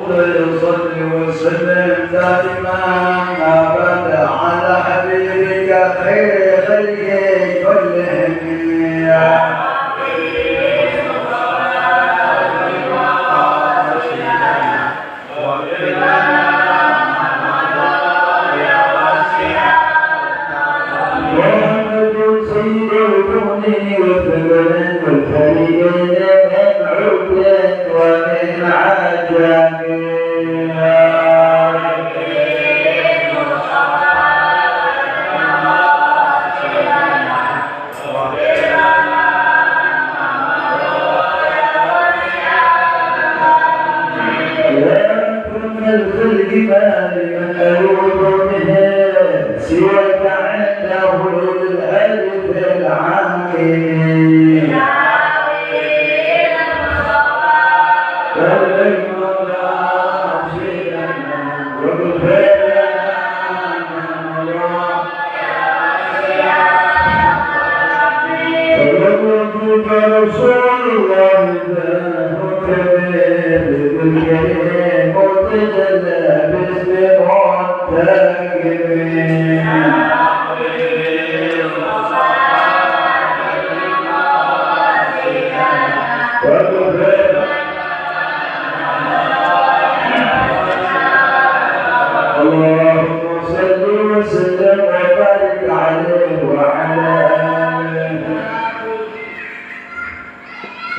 صل وسلم دائما أبدا على حبيبك خير خلق كلهم يا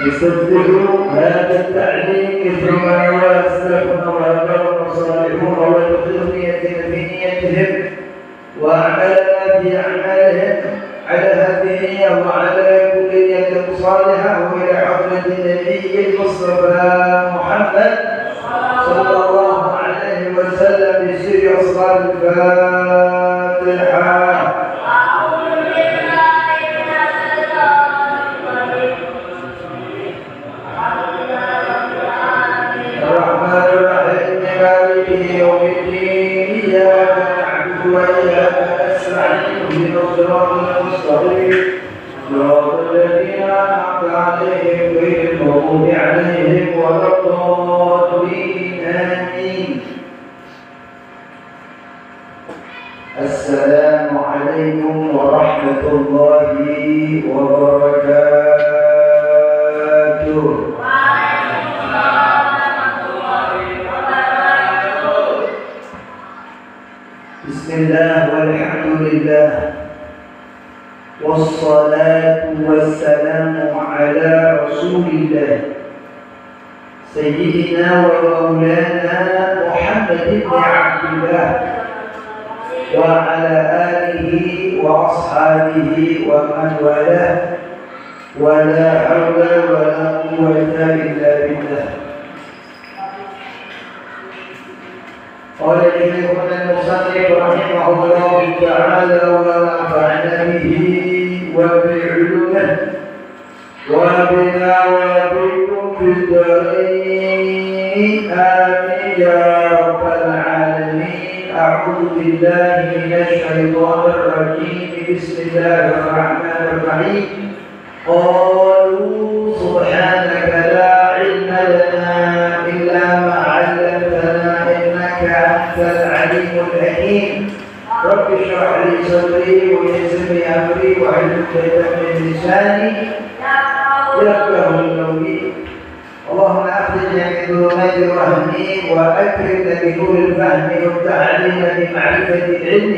استدلوا هذا التعليم ثم والسلفون والأبرار الصالحون والمخلصين في نيتهم وأعمالنا في أعمالهم على هذه النية وعلى كل نية صالحة وإلى حضرة النبي المصطفى محمد صلى الله عليه وسلم بسر أصحاب الفاتحة. صراط الذين أنعمت عليهم غير المغضوب عليهم ولا الضالين آمين. السلام عليكم ورحمة الله وبركاته. بسم الله والحمد لله والصلاة والسلام على رسول الله سيدنا ومولانا محمد بن عبد الله وعلى آله وأصحابه ومن والاه ولا حول ولا قوة إلا بالله. قال شيخنا المصنف رحمه الله تعالى ونفعنا به وبعلومه وبنا وبكم في الدارين آمين يا رب العالمين. أعوذ بالله من الشيطان الرجيم. بسم الله الرحمن الرحيم. قالوا سبحانك لا علم لنا إلا ما علمتنا إنك أنت العليم الحكيم. رب اشرح لي صدري ويسر لي أمري واحلل عقدة من لساني يفقهوا قولي. اللهم أخرجنا من ظلمات الوهم وأكرمنا بنور الفهم والتعليم بمعرفة العلم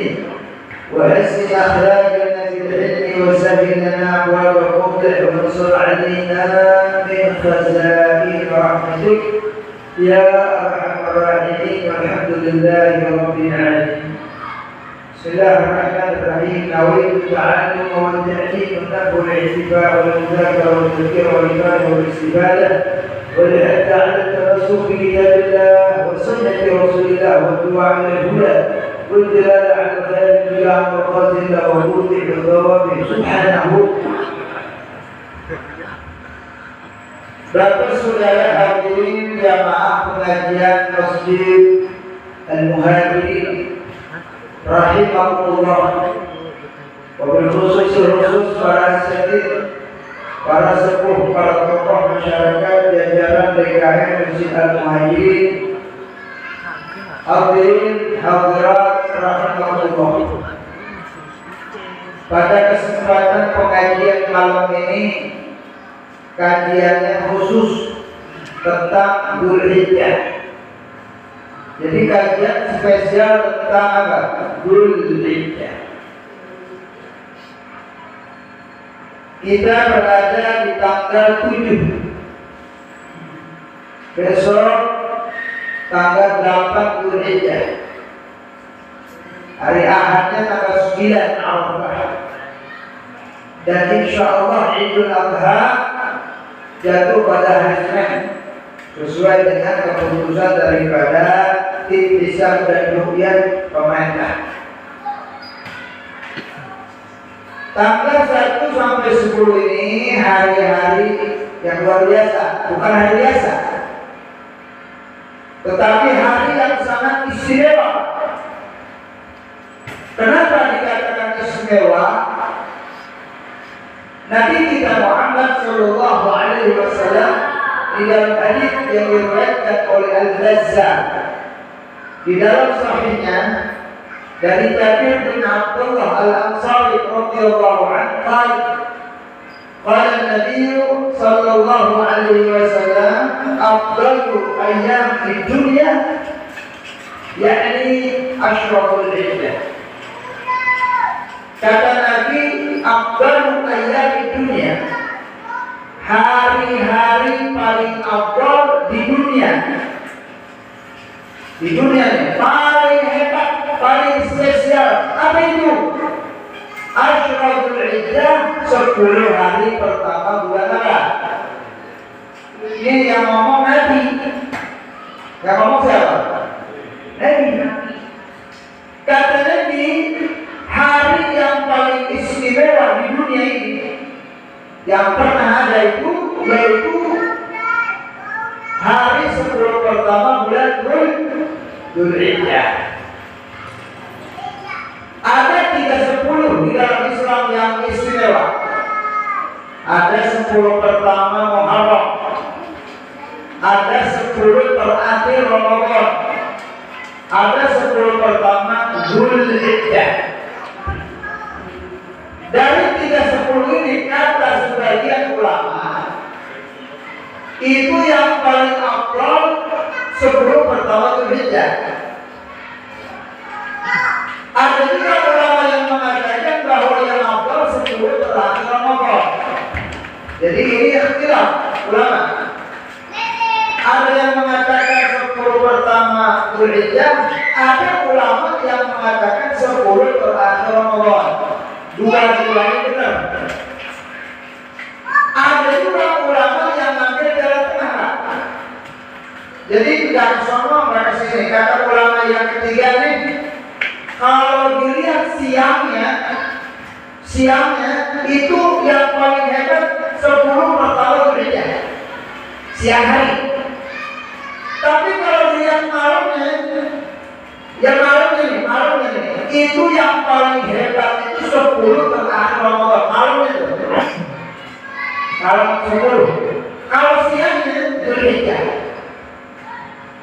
وحسن أخلاقنا بالعلم وسهل لنا أبواب الفضل وانصر علينا من خزائن رحمتك يا أرحم الراحمين والحمد لله رب العالمين. بسم الله الرحمن الرحيم. نويت التعلم والتعليم والنفع والاعتفاء والمذاكرة والتذكير والإيمان والاستفادة والحث على التمسك بكتاب الله وسنة رسول الله والدعاء على الهدى والدلالة على الخير الدنيا والقاتل ووضوح الثواب سبحانه. Bapak saudara hadirin jamaah pengajian Masjid Al-Muhajirin rahimahullah, wabil khusus para asatidz, para sepuh, para tokoh masyarakat jajaran DKM Masjid Al-Muhajirin Hadirin hadirat rahimahullah. Pada kesempatan pengajian malam ini, kajiannya khusus tentang Dzulhijjah. Jadi kajian spesial tentang apa? Dzulhijjah. Kita berada di tanggal 7. Besok tanggal 8 Dzulhijjah. Hari Ahadnya tanggal 9 Arafah. Dan insya Allah Idul Adha jatuh pada hari Senin sesuai dengan keputusan daripada tim Hisab dan Ruqyah pemerintah. Tanggal 1 sampai 10 ini hari-hari yang luar biasa, bukan hari biasa, tetapi hari yang sangat istimewa. Kenapa dikatakan istimewa? Nabi kita Muhammad Sallallahu Alaihi Wasallam di dalam hadis yang diriwayatkan oleh Al-Bazzar di dalam sahihnya dari Jabir bin Abdullah Al-Ansari radhiyallahu anhu, qala Nabi Sallallahu Alaihi Wasallam, afdalu ayyam di dunia yakni asyraful hijjah. Kata Nabi, afdalu ayyami dunia, hari-hari paling afdal di dunia. Di dunia ini paling hebat, paling spesial. Apa itu? Asyraful hijjah, 10 hari pertama bulan apa? Ini yang ngomong Nabi. Yang ngomong siapa? Nabi. Kata Nabi, hari yang paling istimewa di dunia ini yang pernah ada itu yaitu hari 10 pertama bulan Dzulhijjah. Ada 3 10 di dalam Islam yang istimewa. Ada 10 pertama Muharram, ada 10 terakhir Ramadan, ada 10 pertama Dzulhijjah. Dari 310 ini kata sebagian ulama itu yang paling afdal 10 pertama Dzulhijjah. Ada juga ulama yang mengatakan bahwa yang afdal 10 terakhir Ramadan. Jadi ini ikhtilaf ulama. Ada yang mengatakan 10 pertama Dzulhijjah, ada ulama yang mengatakan 10 terakhir Ramadan. Dua-duanya benar. Ada juga ulama yang ngambil jalan tengah. Jadi tidak sombong pada sini. Kata ulama yang ketiga nih, kalau dilihat siangnya itu yang paling hebat 10 pertama Dzulhijjah, siang hari. Tapi kalau dilihat malamnya, yang malamnya nih, itu yang paling hebat itu 10 terakhir Ramadan. Malamnya itu, malam 10. Kalau siangnya Dzulhijjah.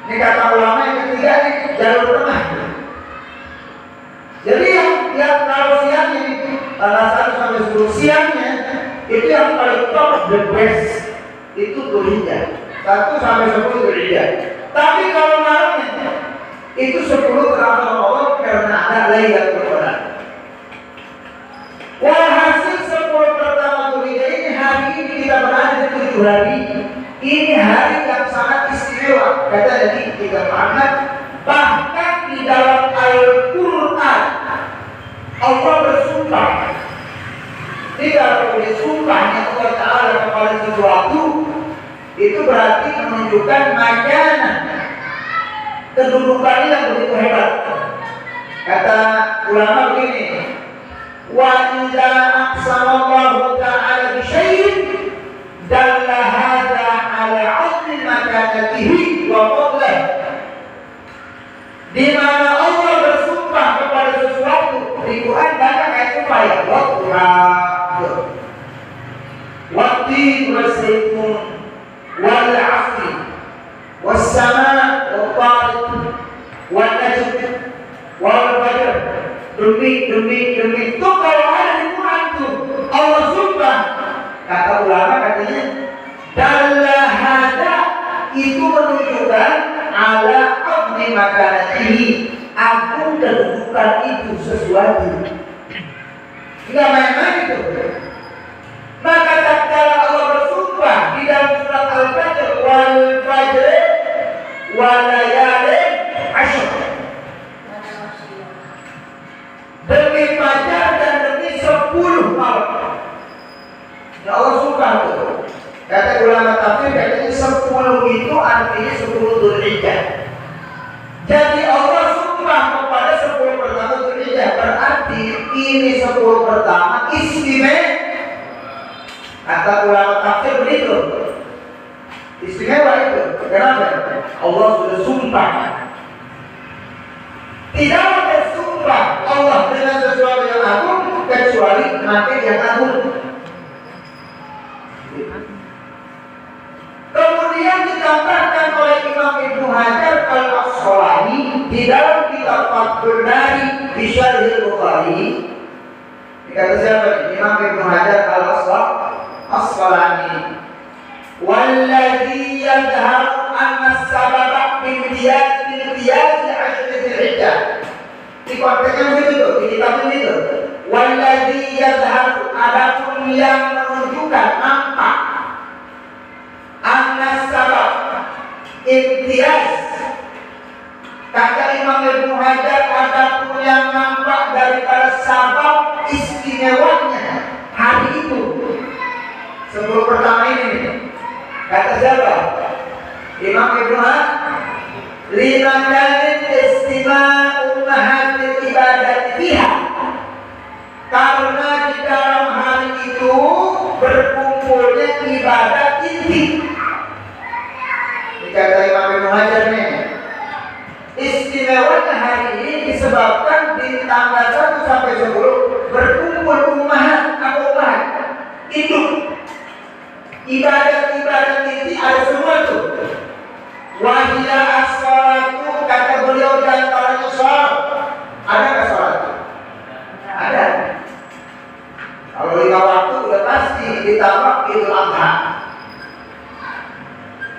Ini kata ulama yang ketiga nih, jalur tengah. Jadi yang kalau siangnya tanggal 1 sampai 10 siangnya itu yang paling top, the best itu Dzulhijjah. 1 sampai 10 Dzulhijjah. Tapi kalau malamnya itu 10 terakhir Ramadan karena ada Lailatul Qadar. Walhasil 10 pertama Dzulhijjah ini, hari ini kita berada di 7 hari. Ini hari yang sangat istimewa. Kata Nabi kita Muhammad, bahkan di dalam Al-Quran Allah bersumpah. Tidak boleh sumpahnya Allah Ta'ala kepada sesuatu, itu berarti menunjukkan makanan kedudukannya yang begitu hebat. Kata ulama begini, wa idza aqsamallahu ta'ala bi syai'in dalla hadza 'ala 'azmi makanatihi wa fadlihi. Di mana Allah bersumpah kepada sesuatu, di Quran banyak ayat sumpah ya, wat-tin was-saytun wal 'asri was-sama' wat-tariq wal demi itu kalau ada di Quran tuh Allah sumpah, kata ulama katanya dalahada itu menunjukkan ala abdi makanatihi, agung kedudukan itu sesuatu, nggak main-main itu. Maka tatkala Allah bersumpah di dalam surat Al-Fajr, wal fajr wa layalin ashr, demi fajar dan demi 10 malam. Ya Allah sumpah tuh. Kata ulama tafsir katanya 10 itu artinya 10 Dzulhijjah. Jadi Allah sumpah kepada 10 pertama Dzulhijjah, berarti ini 10 pertama istimewa. Kata ulama tafsir begitu. Istimewa itu. Kenapa? Allah sudah sumpah. Tidak ada sumpah Allah dengan sesuatu yang agung kecuali materi yang agung. Kemudian ditambahkan oleh Imam Ibnu Hajar Al-Asqalani di dalam kitab Fathul Bari di Syarh Bukhari. Dikata siapa? Imam Ibnu Hajar Al-Asqalani. Walladzi yadhharu anna as-sababa bimtiyaz ashri Dzulhijjah. Di konteksnya begitu, di kitab itu. Walladzi yadhharu, adapun yang menunjukkan nampak an-nasabab imtiaz, kata Imam Ibnu Hajar, adapun yang nampak daripada sabab istimewanya hari itu 10 pertama ini. Kata siapa? Imam Ibnu Hajar, lima kali istima'u ummahatil ibadat fiha, karena di dalam hari itu berkumpulnya ibadat inti. Dikata Imam Ibnu Hajar nih, istimewanya hari ini disebabkan di tanggal 1 sampai 10 berkumpul ummahat hidup. Ibadat-ibadat inti ada semua tuh. Wahia as-salatu, kata beliau di antaranya salat. Ada nggak salat? Ada. Kalau 5 waktu udah pasti, ditambah Idul Adha.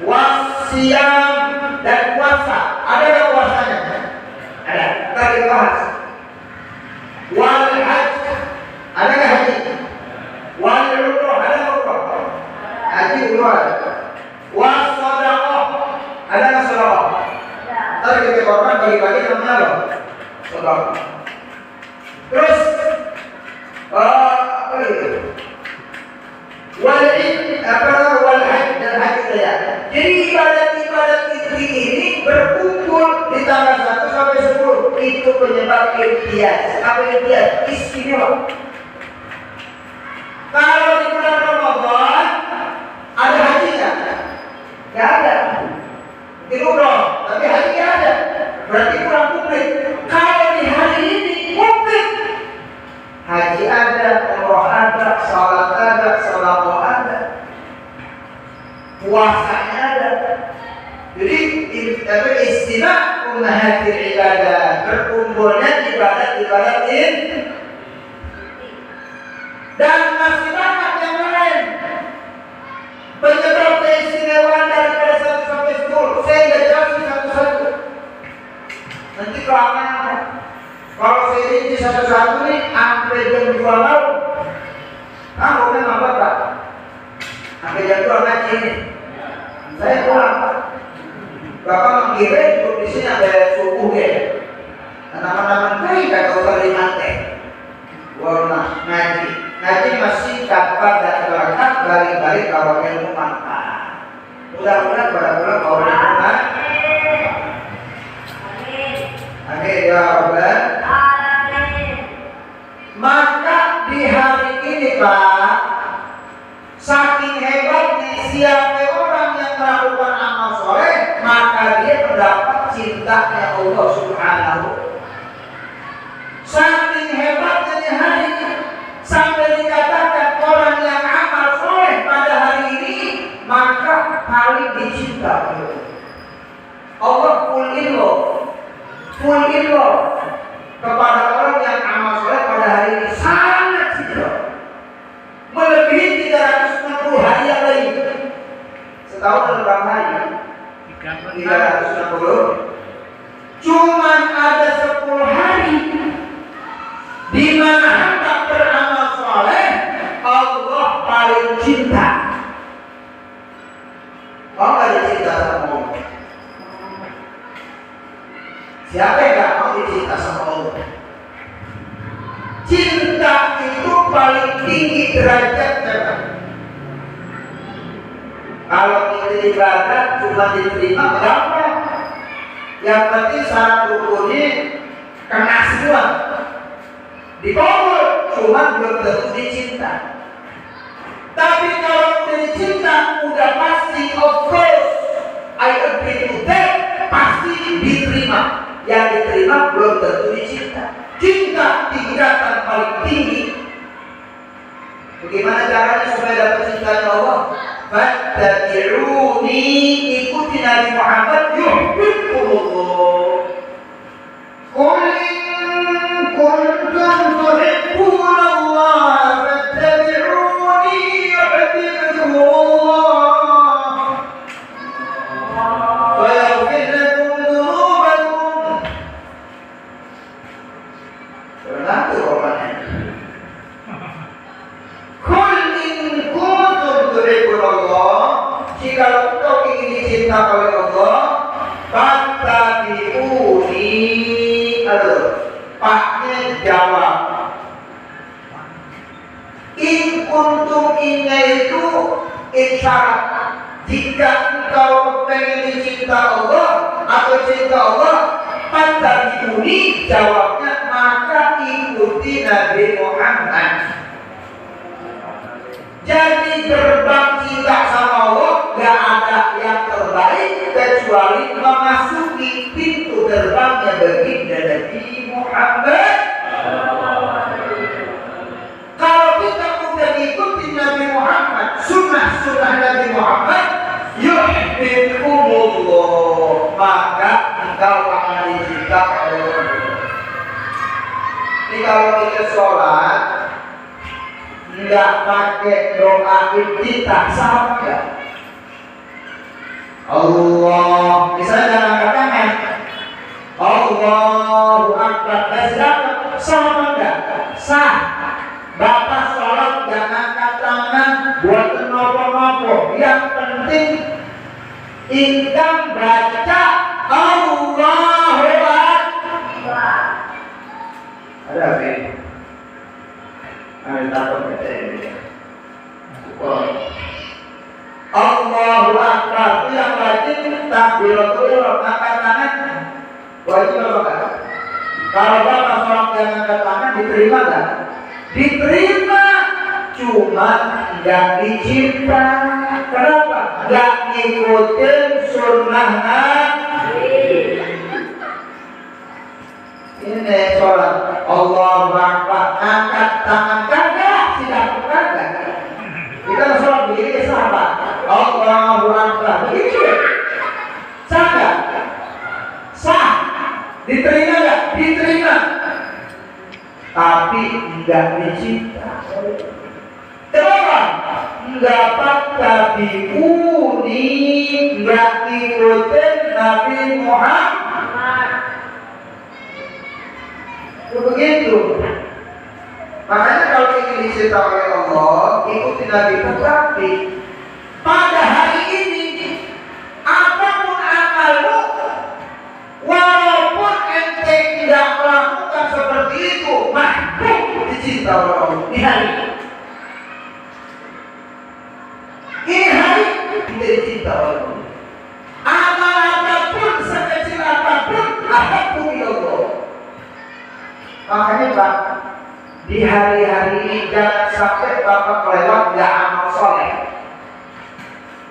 Wasiyam dan puasa. Ada nggak puasanya? Ada. Kita dibahas. Wal hajj. Ada nggak haji? Wal umroh. Ada nggak umroh? Haji umroh ada. Was sedekah. Ada nggak sedekah? Tadi kita korban bagi-bagi namanya apa? Sedekah. Terus apa lagi? Wal hajj dan haji raya. Jadi ibadat-ibadat ini berkumpul di tanggal 1 sampai 10. Itu penyebab imtiaz. Apa imtiaz? Istimewa. Kalau di bulan Ramadan ada haji nggak? Nggak ada. Di umroh, tapi haji nggak ada. Berarti kurang komplit. Kalau di hari ini komplit. Haji ada, umroh ada, salat ada, sedekah ada, puasanya ada. Jadi istilah ummahatil ibadah, berkumpulnya ibadat-ibadat ini. Dan masih banyak yang lain. Penyebab keistimewaan daripada 1 sampai 10 saya nggak jelasin satu-satu. Nanti kelamaan. Kalau saya rinci satu-satu nih sampai jam 2 malam. Kamu memang bapak. Sampai jam 2 ngaji ini. Saya pulang. Bapak mengira duduk di sini ada subuh ya. Teman-teman saya kata usah dimante. Warna ngaji. Ngaji masih dapat dan berkat balik-balik kalau ilmu manfaat. Mudah-mudahan pada bulan kalau ilmu amin ya Rabbal. Maka di hari ini Pak, saking hebatnya siapa orang yang melakukan amal soleh, maka dia mendapat cintanya Allah Subhanahu. Saking hebatnya di hari ini sampai dikatakan orang yang amal soleh pada hari ini maka paling dicinta Allah. Full in love kepada orang yang amal paling cinta. Mau nggak dicinta sama Allah? Siapa yang nggak mau dicinta sama Allah? Cinta itu paling tinggi derajatnya. Kalau kita ibadah cuma diterima berapa? Yang penting syarat rukunnya kena semua. Dikabul, cuma belum tentu dicinta. Tapi kalau udah dicinta, udah pasti, of course, I agree to that, pasti diterima. Yang diterima belum tentu dicinta. Cinta tingkatan paling tinggi. Bagaimana caranya supaya dapat cinta Allah? Fattabi'uni, ikuti Nabi Muhammad, yuhibbukumullah. Qul in kuntum tuhibbuna Allah fattabi'uni yuhibbukumullah wa yaghfir lakum dhunubakum. Benar tuh orangnya. Qul in kuntum tuhibbuna Allah, jika engkau ingin dicinta oleh Allah, fattabi'uni. Paknya jawab. In kuntum inna itu isyarat. Jika engkau pengen dicinta Allah atau cinta Allah, fattabi'uni, jawabnya maka ikuti Nabi Muhammad. Jadi gerbang cinta sama Allah gak ada yang terbaik kecuali memasuki pintu gerbangnya baginda Nabi Muhammad. Kalau kita udah ikuti Nabi Muhammad, sunnah Nabi Muhammad, yuhibbukumullah, maka engkau akan dicinta oleh Allah. Ini kalau kita sholat nggak pakai doa iftitah, sama nggak? Allah, misalnya jangan angkat tangan, Allahu Akbar, sama nggak? Sah. Bapak sholat jangan angkat tangan buat nopo-nopo. Yang penting ingkang baca Allahu Akbar. Ada apa ini? Ada takut baca ini. Allahu Akbar itu yang wajib takbiratul ihram, angkat tangan wajib apa enggak? Kalau bapak sholat jangan angkat tangan, diterima enggak? Diterima, cuma enggak dicipta. Kenapa? Enggak ngikutin sunnah Nabi. Ini sholat Allahu Akbar, angkat tangan kagak, tidak kagak. Kita sholat begini sahabat, Allahu Akbar, begini sah gak? Sah. Diterima gak? Diterima. Tapi enggak dicipta. Kenapa? Enggak fattabi'uni, enggak ikutin Nabi Muhammad. Begitu. Makanya kalau ingin dicinta oleh Allah, ikuti Nabi Muhammad. Pada hari ini, apapun amalmu, walaupun ente tidak melakukan seperti itu, mahbub dicinta oleh Allah di hari ini. Ini hari kita dicinta oleh Allah. Amal apapun, sekecil apapun, ahabbu ilallah. Makanya Pak, di hari-hari ini jangan sampai Bapak kelewat gak amal soleh.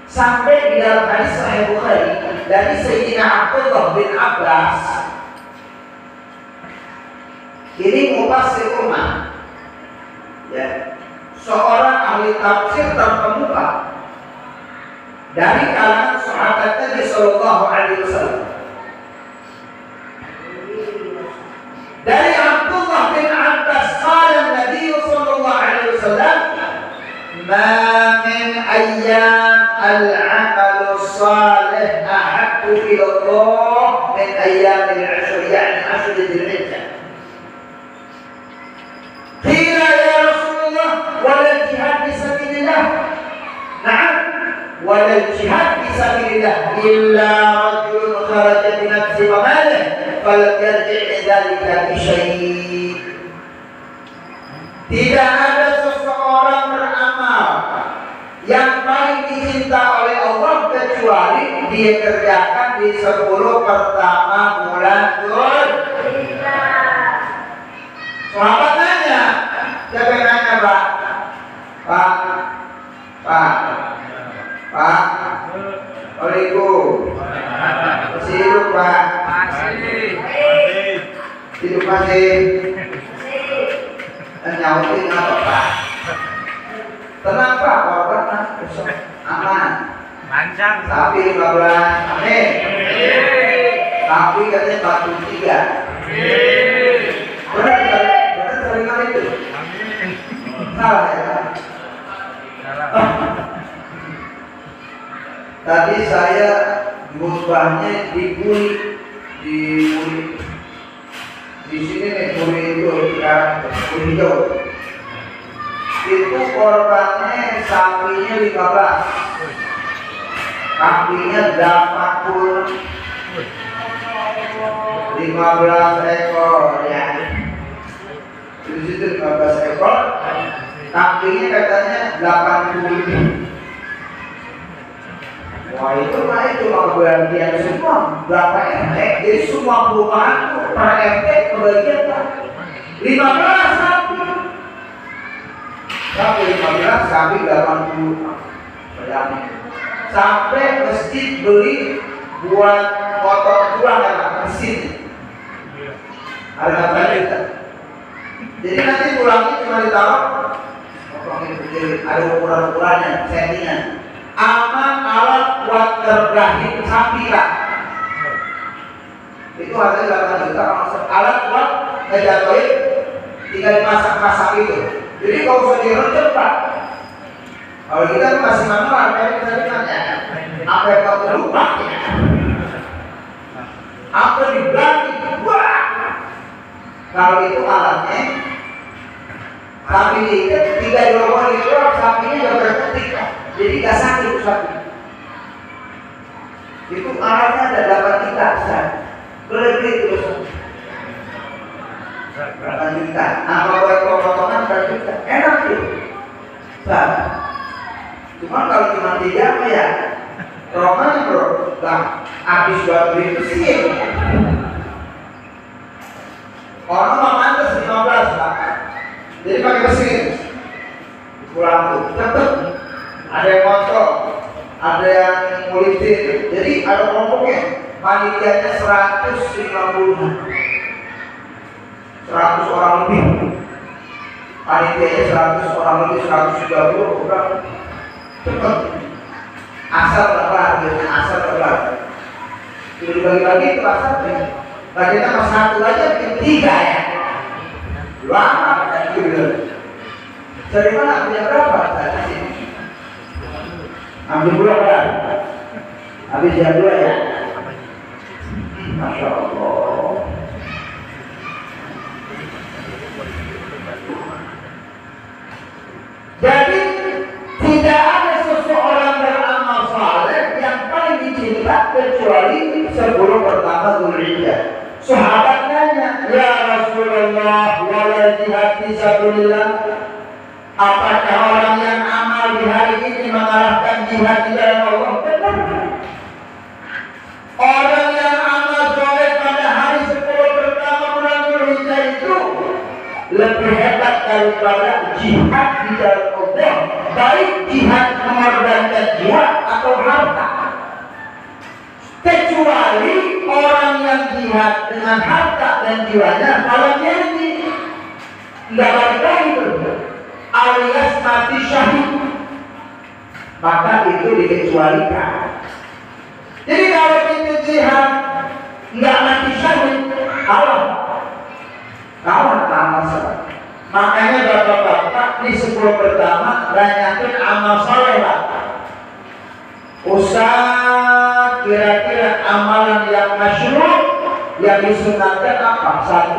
Sampai di dalam hadis Sahih Bukhari dari Sayyidina Abdullah bin Abbas, ini mufassir ummah, ya, seorang ahli tafsir terkemuka dari kalangan sahabat Nabi Sallallahu Alaihi Wasallam. Dari Abdullah bin Abbas, qala Nabi Sallallahu Alaihi Wasallam, ma min ayyam al-amal salih ahabbu ila Allah min ayyam al-ashr, yani ashr Dzulhijjah. Qila ya Rasulullah, wala jihad fi sabilillah, wal jihad fi sabilillah illa rajulun kharaja bi nafsi wa malihi falam yarji' min dzalika bi syai'. Tidak ada seseorang beramal yang paling dicinta oleh Allah kecuali dia kerjakan di 10 pertama bulan Dzulhijjah. Sahabat nanya, siapa yang nanya, Pak? Pak, Waalaikum. Masih hidup, Pak? Hidup masih? Nyautin apa, Pak? Tenang, Pak, korban besok aman. Lancar. Sapi 15, amin. Sapi katanya 43. Benar sering kali itu. Salah ya. Tadi saya musbahnya dibuli di sini nih, buli itu sekarang buli hijau. Itu korbannya sapinya 15, kambingnya 80, 15 ekor ya. Di situ 15 ekor, kambingnya katanya 80. Wah itu mah itu kebagian semua berapa RT, jadi semua perumahan itu per RT kebagian kan 15 sapi. Sapi 15, sapi 80. Bayangin. Sampai masjid beli buat motor pulang ya mesin. Harga berapa? Jadi nanti pulangnya cuma ditaruh potongin kecil, ada ukuran-ukurannya, settingan. Ama alat buat terbrahim sapi lah. Itu harganya 8 juta. Alat buat ngejatuhin tinggal dimasak-masak itu. Jadi kalau usah direncet, Pak. Kalau kita masih manual, kayak tadi nanya, apa yang kau lupa ya? Apa diganti? Wah! Kalau itu alatnya, sapi diikat, 3 dorongan itu sapinya udah berketik. Jadi gak sakit sapi. Itu alatnya ada 8 juta, Ustaz. Beli terus 8 juta. Nah kalau buat potongan 4 juta, enak tuh. Ustaz. Cuma kalau cuma 3 ya roman bro, lah habis buat beli mesin. Orang mah mantas 15 Pak. Jadi pakai mesin. Pulang tuh, cepet. Ada yang kontrol, ada yang ngulitin. Jadi ada kelompoknya. Panitianya 150, 100 orang lebih. Panitianya 100 orang lebih, 130 orang. Cepet. Asal berapa? Asal berapa? Jadi bagi-bagi itu asalnya. Bagian sama 1 aja bikin 3 ya. Lama kan gitu. Dari mana punya berapa? Saya sini. Ambil berapa? Habis jam 2 ya. Masya Allah. Jadi tidak ada seseorang beramal saleh yang paling dicinta kecuali 10 pertama Dzulhijjah. Sahabat nanya, ya Rasulullah, wala jihad fi sabilillah. Apakah orang yang amal di hari ini mengalahkan jihad di jalan Allah? Benar. Orang yang amal soleh pada hari 10 pertama bulan Dzulhijjah itu lebih hebat daripada jihad di jalan Allah, baik jihad mengorbankan jiwa atau harta. Kecuali orang yang jihad dengan harta dan jiwanya malah jadi tidak balik lagi alias mati syahid, maka itu dikecualikan. Jadi kalau itu jihad nggak mati syahid, Allah masalah. Makanya bapak-bapak di 10 pertama banyakin amal soleh lah. Usah kira-kira amalan yang masyruh yang disunatkan apa? 1,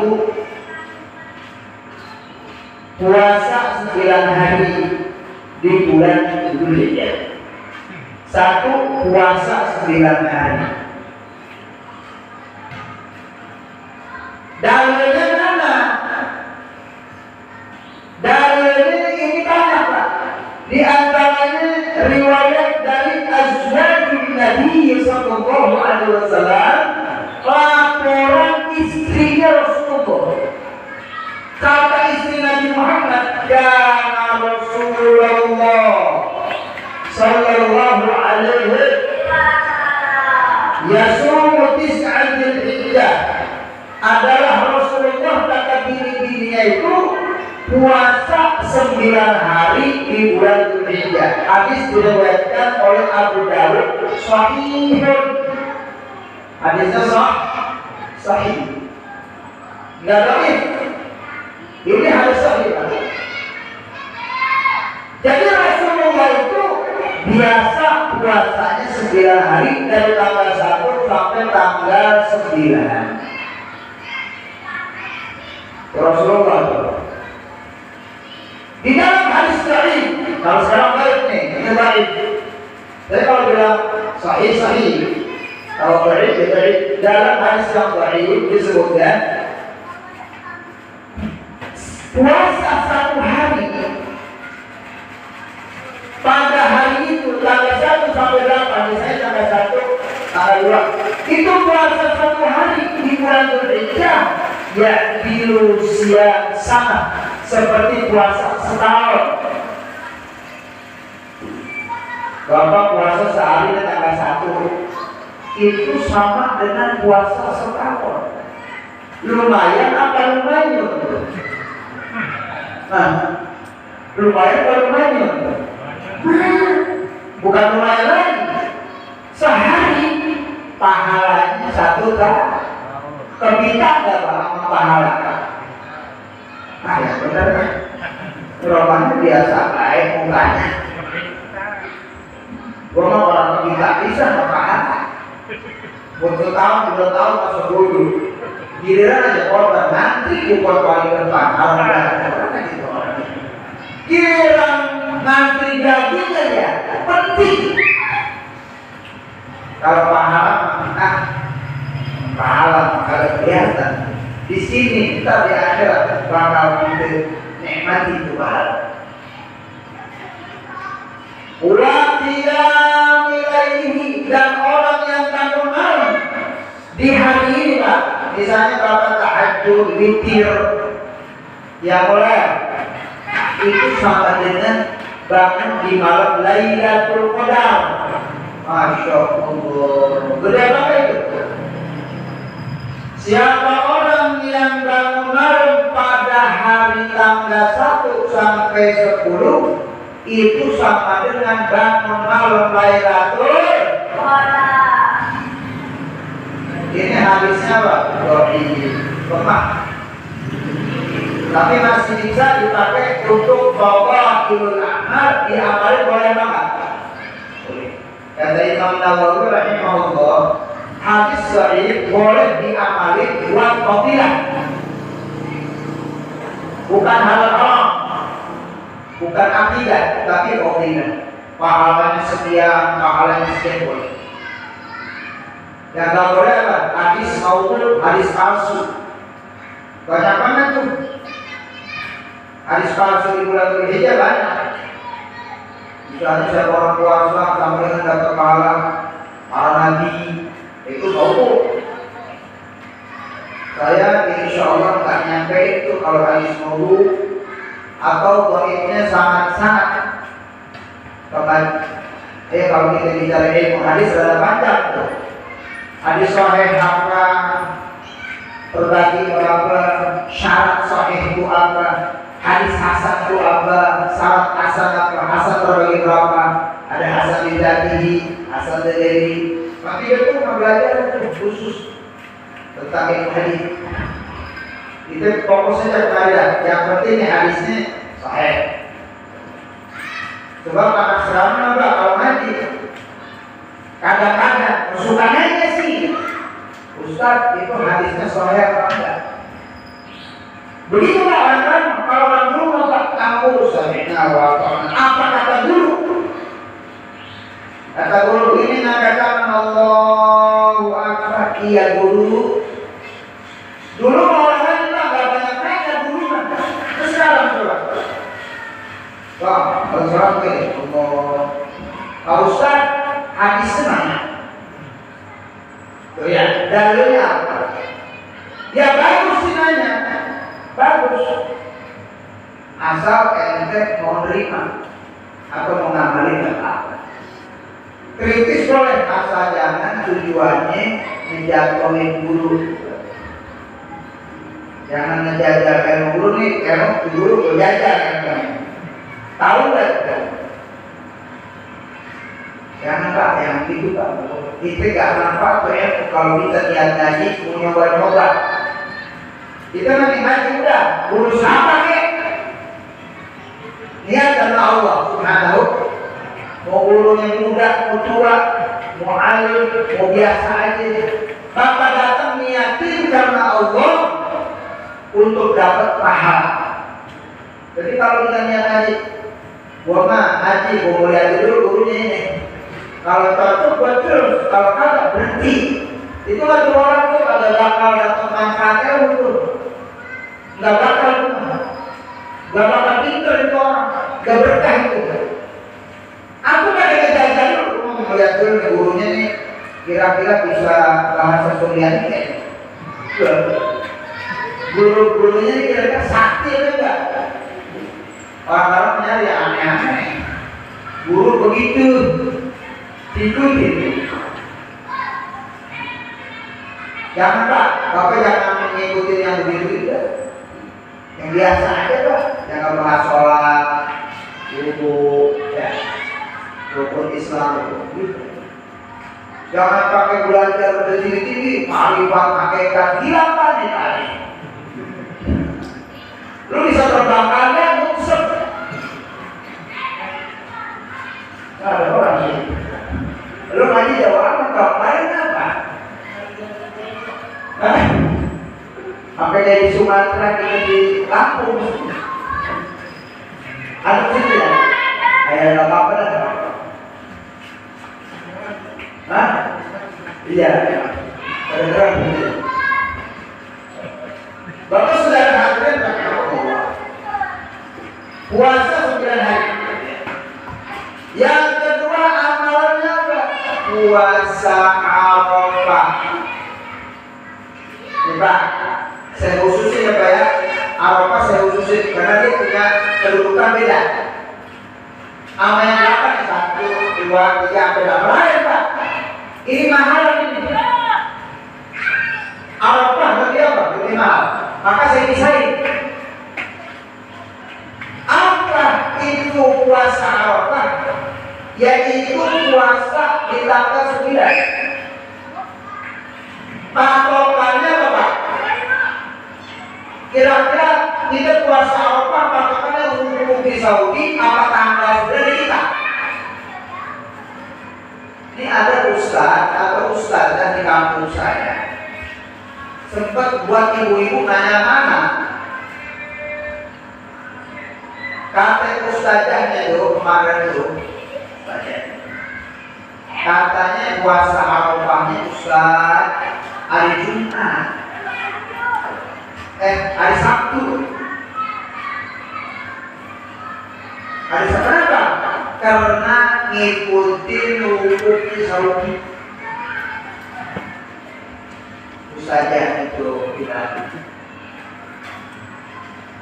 puasa 9 hari di bulan Dzulhijjah. Satu, puasa 9 hari. Dalilnya mana? Dalilnya ini banyak Pak. Di antaranya riwayat dari azwajun Nabi sallallahu alaihi wasallam, laporan istrinya Rasulullah. Kata istri Nabi Muhammad, kana Rasulullah sallallahu alaihi yasumu tis'an dzil hijjah, adalah Rasulullah kata bini-bininya itu puasa 9 hari di bulan Dzulhijjah. Hadis diriwayatkan oleh Abu Dawud, sahihun. Hadisnya sahih. Enggak dhaif. Ini hadis sahih. Jadi Rasulullah itu biasa puasanya 9 hari dari tanggal 1 sampai tanggal 9. Rasulullah di dalam hadis dhaif, kalau sekarang baik nih, ini baik. Tapi kalau bilang sahih, kalau dhaif, dhaif. Dalam hadis yang dhaif disebutkan puasa 1 hari. Pada hari itu tanggal 1 sampai 8, misalnya tanggal 1, tanggal 2, itu puasa 1 hari di bulan Dzulhijjah, ya di usia sama seperti puasa setahun. Bapak puasa sehari di tanggal 1 itu sama dengan puasa setahun. Lumayan apa lumayan? Nah, lumayan apa lumayan? Bukan lumayan lagi. Sehari pahalanya 1 tahun. Kebita nggak Pak sama pahala? Nah ya benar kan? Romannya biasa baik mukanya. Gua mau orang kebita bisa nggak pahala? Butuh tahun 2 tahun masuk dulu. Giliran aja korban nanti bukan paling depan. Alhamdulillah gitu. Giliran nanti gajinya ya penting. Kalau pahala pahala kalau kelihatan di sini kita di akhirat bakal kita nikmati itu pahala. Ulang qiyam ilaihi, dan orang yang bangun malam di hari ini Pak, misalnya Bapak tahajud, witir, ya boleh, itu sama dengan bangun di malam Lailatul Qadar. Masya Allah, gede apa itu? Siapa orang yang bangun malam pada hari tanggal 1 sampai 10, itu sama dengan bangun malam Lailatul Qadar. Ini hadisnya Pak, lemah. Tapi masih bisa dipakai untuk bawa ilul amal, diamalin boleh banget. Kata Imam Nawawi rahimahullah, hadis dhaif boleh diamali buat fadilah, bukan halal, bukan akidah, tapi fadilah. Pahalanya sekian, pahalanya sekian boleh. Yang nggak boleh apa? Hadis maudhu, hadis palsu. Banyak banget tuh hadis palsu di bulan Dzulhijjah banyak. Misalnya siapa orang puasa sampai dengan dapat pahala para nabi, itu maudhu. Saya insya Allah nggak nyampe itu kalau hadis maudhu, atau dhaifnya sangat-sangat tepat. Kalau kita bicara ilmu hadis ada banyak tuh. Hadis sahih apa, terbagi berapa, syarat sahih itu apa, hadis hasan itu apa, syarat hasan apa, hasan terbagi berapa, ada hasan lidzatihi, hasan lidzairi. Tapi itu belajar khusus tentang ilmu hadis. Itu fokus saja kepada yang penting hadisnya sahih. Sebab anak sekarang apa kalau ngaji kadang-kadang kesukaannya sih, Ustaz itu hadisnya sahih apa enggak? Begitu kan kalau orang dulu nggak tahu sahihnya apa kata dulu. Kata guru ini mengatakan Allahu Akbar. Iya guru. Dulu mau olahraga nggak banyak nanya guru kan. Terus sekarang coba. Wah, kalau sekarang begini. Pak Ustaz hadisnya mana? Oh ya, dalilnya apa? Ya bagus sih nanya. Bagus. Asal ente mau nerima atau mau ngamalin apa. Kritis boleh, asal jangan tujuannya menjatuhin guru. Jangan ngejajarkan guru nih, karena guru berjajar kan. Tahu nggak? Jangan Pak, yang itu Pak. Itu gak manfaat tuh ya. Kalau kita lihat ngaji, punya nyoba. Kita nanti ngaji udah, guru siapa kek? Niat karena Allah Subhanahu. Mau gurunya muda, mau tua, mau alim, mau biasa aja. Bapak datang niatin karena Allah untuk dapat pahala. Jadi kalau kita niat ngaji, gua mah ngaji, gua mau lihat dulu gurunya ini. Kalau cocok buat terus, kalau kagak berhenti. Itu kan orang tuh kagak bakal dapat manfaatnya untuk, nggak bakal pintar itu orang, nggak berkah itu. Aku nggak ada dulu, mau melihat dulu nih gurunya nih, kira-kira bisa bahasa Suriani kayak. Guru-gurunya ini kira-kira sakti atau enggak? Orang-orang nyari yang aneh-aneh. Guru begitu, ikutin. Jangan Pak, Bapak jangan mengikuti yang begitu. Yang biasa aja Pak, jangan bahas sholat, wudu, ya, rukun Islam, gitu. Jangan pakai belajar bertinggi-tinggi, marifat hakikat, gila Pak nih tadi. Lu bisa terbangkannya, ngusep. Ada orang sih. Lu ngaji jawab apa? Lain apa? Sampai dari Sumatera kita di Lampung. Ada situ ya? Kayak apa-apa dah. Hah? Iya. Kedengeran gitu. Bapak sudah hadirin pakai Allah. Puasa 9 hari. Yang kedua amalannya apa? Puasa Arafah. Nih Pak, saya khususin ya Pak ya. Arafah saya khususin karena dia punya kedudukan beda. Sama yang 8, 1, 2, 3, sampai 8 lain Pak. Ini mahal ini. Arafah bagi apa? Lebih mahal. Maka saya pisahin. Apa itu puasa Arafah? Yaitu puasa di tanggal 9. Patokannya apa Pak? Kira-kira kita puasa Arafah patokannya untuk di Saudi apa tanggal 9 di kita? Ini ada ustaz atau ustazah di kampung saya sempat buat ibu-ibu nanya-nanya. Kata ustazahnya tuh kemarin tuh, katanya puasa Arafahnya Ustaz hari Jumat, hari Sabtu. Hari Sabtu apa? Karena ngikutin hukum Saudi. Ustazah itu bilang.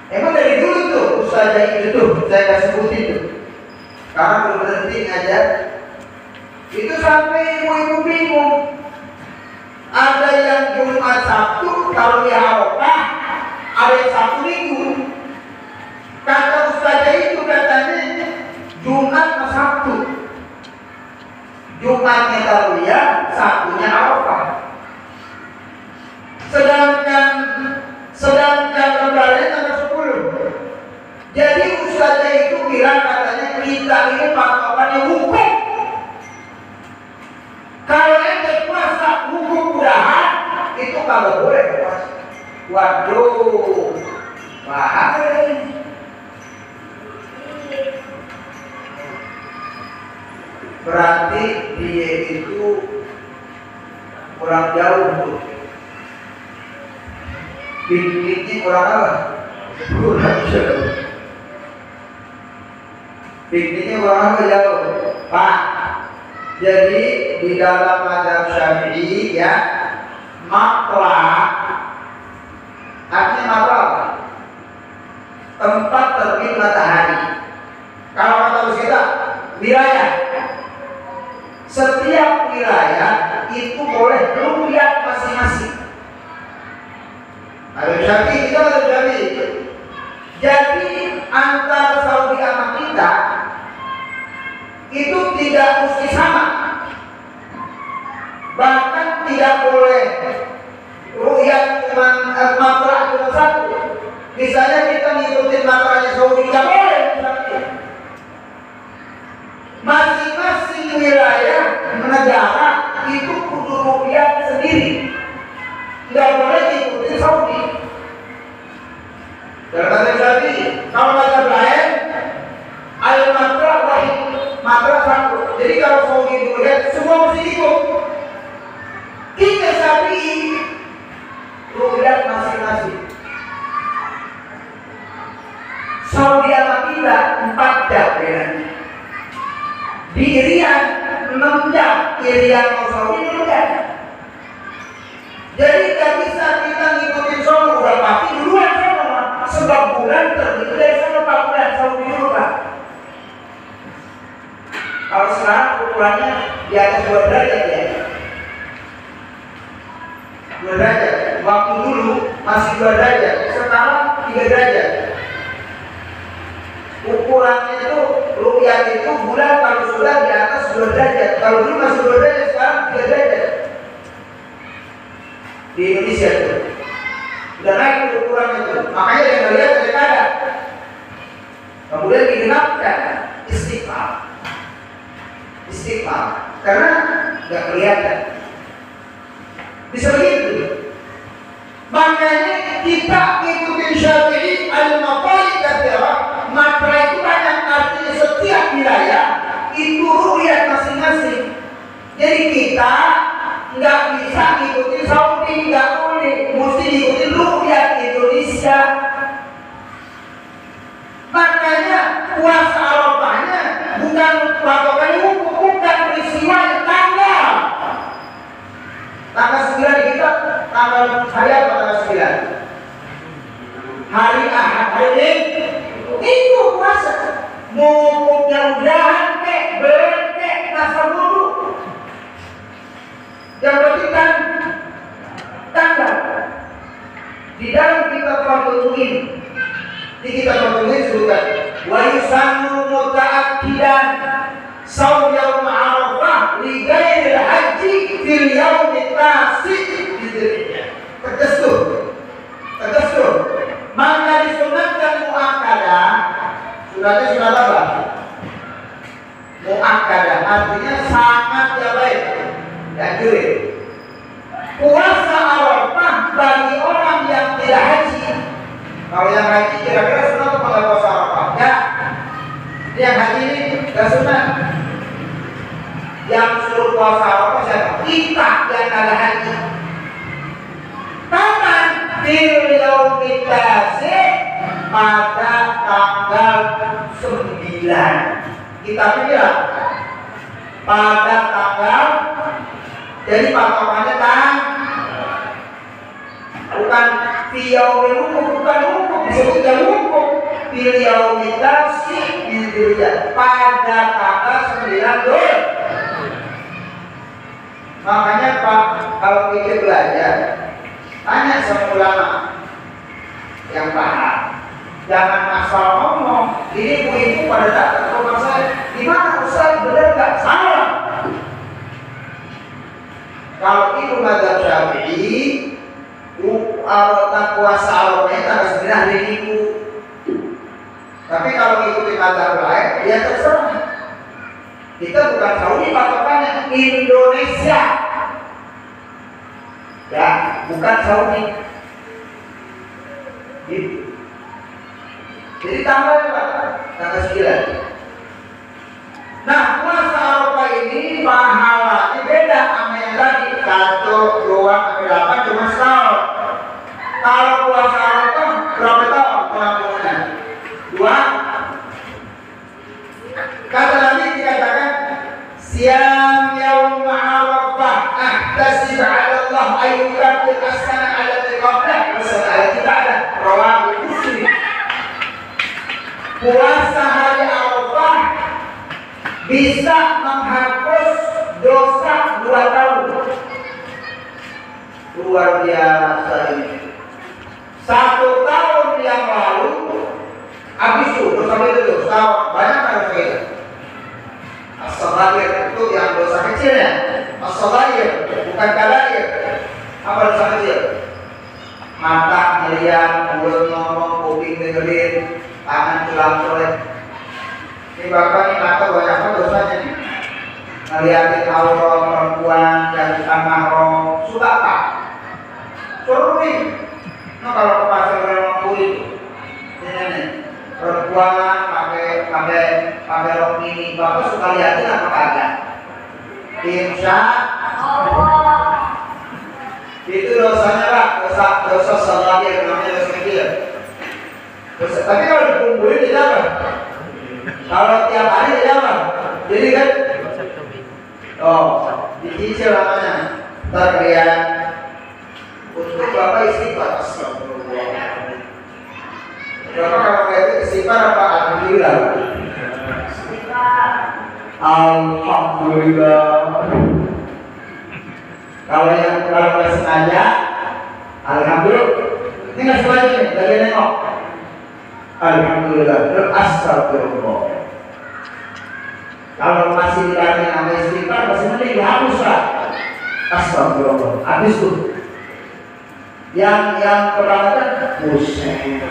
Emang dari dulu tuh ustazah itu tuh saya gak sebutin tuh. Karena belum berhenti ngajar. Itu sampai ibu-ibu bingung. Ada yang Jumat Sabtu kalau di Arafah, ada yang Sabtu Minggu. Kata ustazah itu katanya Jumat ke Sabtu. Jumatnya Tarwiyah, Sabtunya Arafah. Sedangkan lebarannya tanggal 10. Jadi ustazah itu bilang katanya kita ini patokannya hukum. Kalau ente puasa hukum udahan itu kalau boleh puasa. Waduh, bahaya ini. berarti dia itu kurang jauh tuh. Pikniknya kurang apa? Kurang jauh. Pikniknya kurang apa jauh? Pak. Jadi di dalam mazhab Syafi'i ya, makla artinya makla apa? Tempat terbit matahari. Kalau kata kita wilayah, setiap wilayah itu boleh ru'yat masing-masing. Ada Syafi'i, kita ada Syafi'i. Jadi antara Saudi sama kita itu tidak mesti sama. Bahkan tidak boleh ru'yat cuma makra cuma satu. Misalnya kita ngikutin makranya Saudi, tidak boleh. Masing-masing wilayah negara itu kudu ru'yat sendiri. Tidak boleh ngikutin Saudi. Dalam Syafi'i, kalau mazhab lain al-makra wahid, makra satu. Jadi kalau Saudi dilihat semua mesti ikut. Kita Syafi'i ru'yat masing-masing. Saudi sama kita 4 jam bedanya. Di Irian 6 jam, Irian mau Saudi 6 jam. Jadi gak bisa kita ngikutin Saudi, udah pasti duluan sama. Sebab bulan terbit dari sana 4 bulan Saudi dulu kan. Kalau sekarang ukurannya di atas 2 derajat ya. 2 derajat. Waktu dulu masih 2 derajat, sekarang 3 derajat. Ukurannya itu ru'yat itu bulan kalau sudah di atas 2 derajat. Kalau dulu masih 2 derajat, sekarang 3 derajat. Di Indonesia itu udah naik ukuran itu, makanya yang lihat mereka ada. Kemudian digenapkan istiqlal, karena nggak kelihatan. Bisa begitu. Makanya kita ikutin Syafi'i al-maqali katsira, makra itu banyak, artinya setiap wilayah itu ru'yat masing-masing. Jadi kita nggak bisa ikutin Saudi, nggak boleh, mesti ikutin ru'yat Indonesia. Makanya puasa Arafahnya bukan patokannya hukum, bukan peristiwa tanggal. Tanggal 9 kita, tanggal hari apa tanggal 9? Hari Ahad, hari ini itu puasa. Mau mudah-mudahan kek, beren kek, nasab dulu. Yang penting kan tanggal. Di dalam kitab Fathul Mu'in, di kitab Fathul Mu'in disebutkan wa yusannu muta'akkidan saum yaum Arafah li ghairil haji fil yaum tasi' Dzulhijjah. Tegas tuh. Maka disunatkan muakkadah. Sunatnya sunat apa? Muakkadah artinya sangat ya baik. Dianjurin. Puasa Arafah bagi orang yang tidak haji. Kalau yang haji kira-kira sunat apa nggak puasa Arafah? Ya. Yang haji ini nggak sunat. Yang suruh puasa Arafah siapa? Kita yang ada haji. Kapan? Fil yaumit tasi' pada tanggal 9. Kita bilang pada tanggal, jadi patokannya kan bukan fiyaumin hukum, bukan hukum, disebutkan hukum fil yaumit tasi' Dzulhijjah pada tanggal 9 Dzul. Makanya Pak, kalau kita belajar tanya sama ulama yang paham, jangan asal ngomong. Ini ibu-ibu pada datang ke rumah saya, gimana Ustaz, benar nggak? Salah. Kalau itu mazhab Syafi'i, puasa Arafah tanggal 9 hari Minggu. Tapi kalau ikuti mazhab lain, ya terserah. Kita bukan Saudi, patokannya Indonesia. Ya, bukan Saudi. Gitu. Jadi tanggal berapa? Tanggal 9. Nah, puasa Arafah ini pahalanya beda sama yang tadi. 1, 2, sampai 8 cuma setahun. Kalau puasa Arafah berapa tahun pengampunan? 2. Kata Nabi dikatakan Siyam yaum Arafah ahtasib 'ala Allah ayyukaffir as-sana 'allati qablah wa as-sana 'allati ba'dah. Rawahu Muslim. Puasa hari Arafah bisa menghapus dosa 2 tahun. Luar biasa ini. 1 tahun yang lalu habis itu dosa itu banyak kan kita. As-saghir itu yang dosa kecil ya. As-saghir bukan kabair. Apa dosa kecil? Mata melihat, mulut ngomong, kuping dengerin, tangan tulang colek. Ini bapak ini mata banyak apa dosanya nih? Ngeliatin aurat perempuan dan bukan mahram, suka tak? Suruh nih. Nah kalau ke pasar lembu itu, ini perempuan pakai rok mini, bapak suka liatin apa kagak? Insya Allah. Itu dosanya pak, dosa saghir namanya dosa kecil. Tapi kalau dikumpulin jadi apa? Kalau tiap hari jadi apa? Jadi kan? Dicicil namanya. Ntar kalian untuk bapak istighfar. Bapak kalau kayak itu istighfar apa? Alhamdulillah. Alhamdulillah. Kalau nggak sengaja, alhamdulillah. Ini nggak sengaja nih, lagi nengok. Alhamdulillah, astagfirullah. Kalau masih dikasih nama istighfar, masih mending dihapus lah. Astagfirullah. Habis tuh. Yang kebangetan, buset.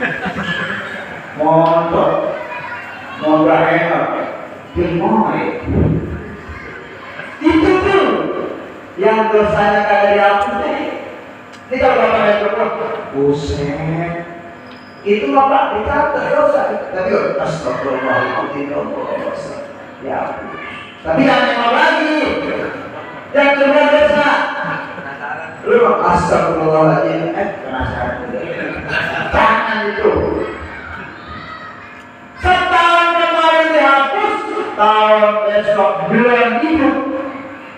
Montok, nggak enak. Gimana? Itu tuh yang dosanya kagak dihapus deh. Ini kalau bapak yang berbuat, buset. Itu bapak dicatat dosa. Tapi astagfirullahaladzim, ya. Tapi jangan nengok lagi. Yang kedua dosa. Lu astagfirullahaladzim, penasaran. Jangan itu. Setahun kemarin dihapus, tahun besok bulan hidup.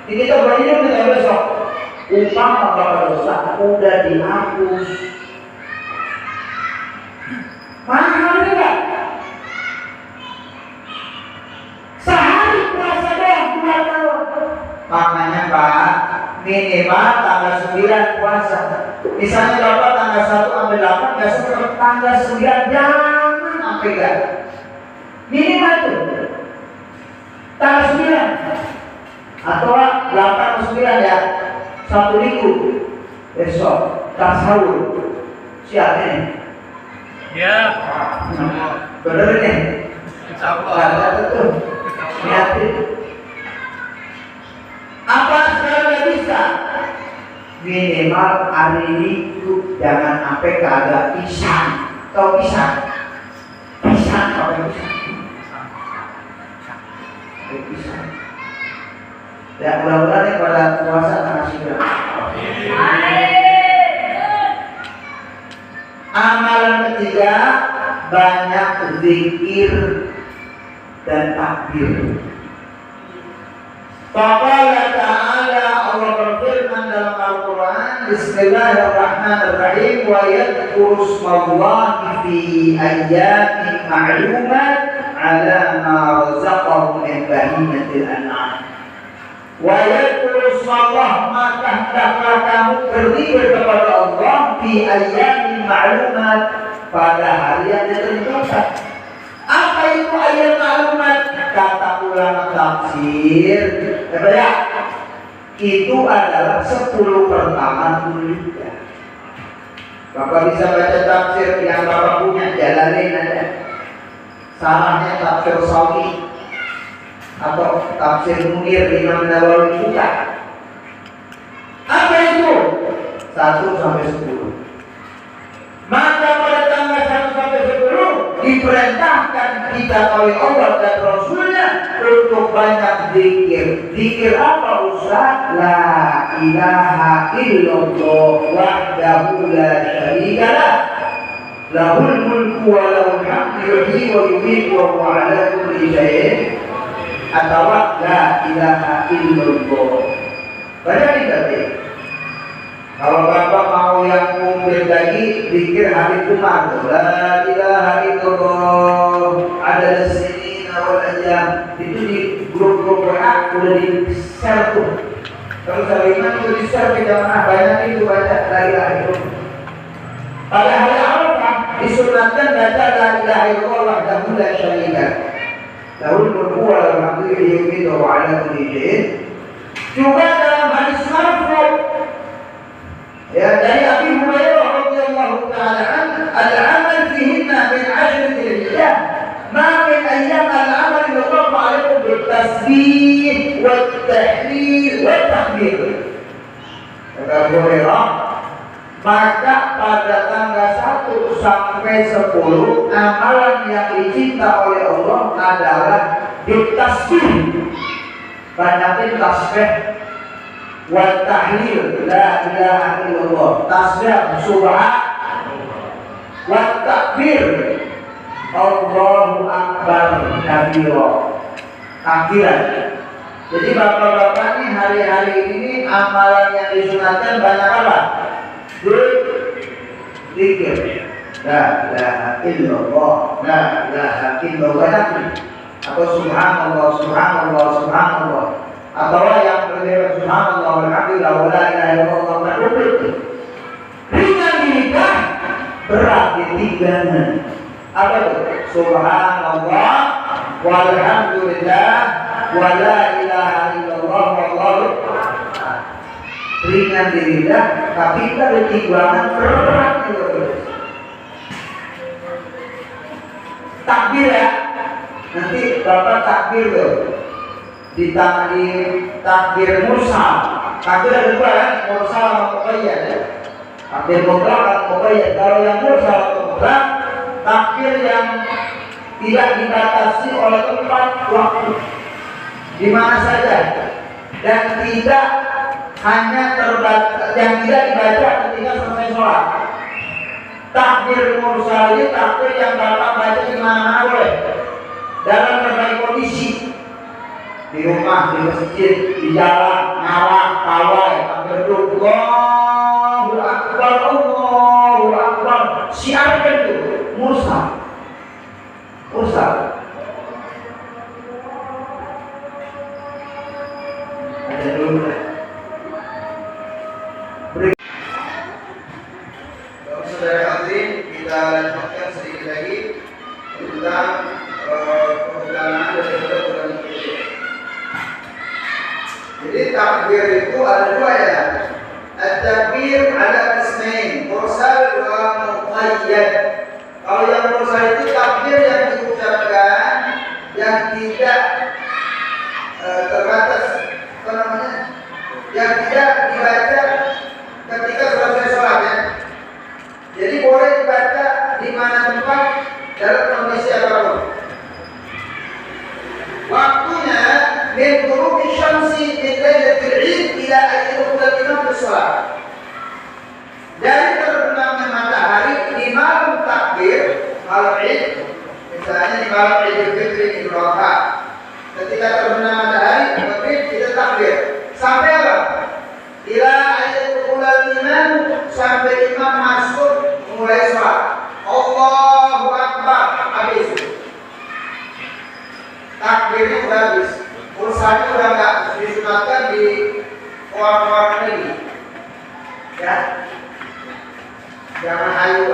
Ini kita bulan hidup kita besok. Umpama bapak dosa udah dihapus. Mahal enggak? Sehari puasa doang 2 tahun. Makanya Pak, minimal tanggal 9 puasa. Misalnya bapak tanggal 1 sampai 8, besok tanggal 9 jangan sampai enggak. Minimal itu tanggal 9 atau 8 atau 9 ya, 1 minggu besok tasawuf siap ini ya, bener nih ada tuh niatin apa sekarang nggak bisa minimal hari itu jangan sampai kagak pisang atau pisang apa pisang. Ya mudah-mudahan nih pada puasa kasih berapa. Amalan ketiga banyak zikir dan takbir. Faqala ta'ala Allah berfirman dalam Al-Quran Bismillahirrahmanirrahim wa yadhkuru ismallahi fi ayyamin ma'lumat ala ma razaqahum min bahimatil an'am. Wa yadhkuru ismallah maka hendaklah kamu berzikir kepada Allah fi ayyamin ma'lumat pada hari yang ditentukan. Apa itu ayat ma'lumat? Kata ulama tafsir, ya, itu adalah 10 pertama Dzulhijjah. Bapak bisa baca tafsir yang Bapak punya, Jalalain ada. Salahnya tafsir Sawi atau tafsir Munir Imam Nawawi buka. Apa itu? 1 sampai 10. Maka pada tanggal 1 sampai 10 diperintahkan kita oleh Allah dan Rasulnya untuk banyak zikir. Zikir apa Ustaz? La ilaha illallah wahdahu la syarika lah. Lahul mulku wa lahul hamdu yuhyi wa yumiitu wa huwa ala kulli syai'in atau la ilaha illallah. Banyak dikatakan. Kalau Bapak mau yang umum lagi, zikir Habib Umar. La ilaha illallah ada sini wal ayyam. Itu di grup-grup WA udah di-share tuh. Kalau saya ingat itu di-share ke jamaah banyak itu baca la ilaha illallah. Pada hari Arafah disunatkan baca la ilaha illallah wahdahu la syarika lahul mulku wa lahul hamdu yuhyi wa ala kulli syai'in. Juga dalam hadis marfu ya dari Abi Hurairah radhiyallahu taala an al-amal fihinna min 'ashr dzulhijjah ma min ayyam al-amal yuqaf 'alaikum bil-tasbih wat-tahlil wat-takbir. Kata Abu Hurairah, maka pada tanggal 1 sampai 10 amalan yang dicinta oleh Allah adalah bertasbih, banyakin tasbih, wa tahlil la ilaha illallah, tasbih subhan, wa takbir Allahu akbar kabira, takbiran. Jadi bapak-bapak nih hari-hari ini amalan yang disunatkan banyak apa? Zikir. La ilaha illallah, la ilaha illallah, atau subhanallah, subhanallah, subhanallah, atau yang berbeda subhanallah walhamdulillah wa la ilaha illallah ta'ala. Ringan di lidah, berat di timbangan. Apa itu? Subhanallah walhamdulillah wa la ilaha illallah wallahu ringan di lidah, tapi kita di timbangan berat juga. Takbir ya, nanti Bapak takbir tuh di takbir mursal. Takbir ada dua kan, mursal sama muqayyad ya. Takbir mutlak dan muqayyad. Kalau yang mursal atau mutlak, takbir yang tidak dibatasi oleh tempat waktu, di mana saja, dan tidak hanya terbatas, yang tidak dibaca ketika selesai sholat. Takbir mursal ini takbir yang Bapak baca di mana-mana boleh, dalam berbagai kondisi, di rumah, di masjid, di jalan, ngawak, pawai, takbir Allahu akbar, Allahu akbar. Siarkan itu mursal, mursal. Ada dulu lah. Saudara hadirin, kita lanjutkan sedikit lagi tentang penggunaan dari program ini. Jadi takbir itu ada dua ya. At-takbir ada ismain, mursal wa muqayyad. Kalau yang mursal itu takbir yang diucapkan yang tidak terbatas, apa namanya? Yang tidak dibaca ketika selesai sholat ya. Jadi boleh dibaca di mana tempat dalam kondisi apapun. Waktunya min ghurubi syamsi min lailatul 'id ila an yadkhula al-imam fi shalah. Dari terbenamnya matahari di malam takbir malam Id, misalnya di malam Idul Fitri, Idul Adha. Ketika terbenam matahari, maghrib kita takbir. Sampai apa? Ila ayatul imam, sampai imam masuk mulai sholat. Allahu akbar, habis. Takbirnya udah habis. Urusannya udah nggak disunatkan di orang-orang ini. Ya, jangan hayu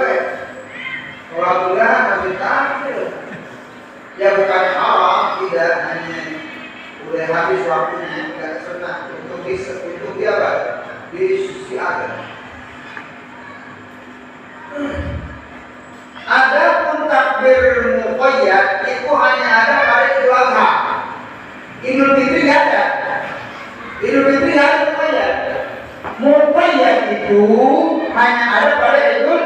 kalau udah masih takbir. Ya bukan haram, tidak, hanya udah habis waktunya, nggak sunat untuk dia apa? Disiarkan. Adapun takbir muqayyad itu hanya ada pada Idul Adha. Idul Fitri nggak ada. Idul Fitri nggak ada muqayyad. Muqayyad itu hanya ada pada Idul,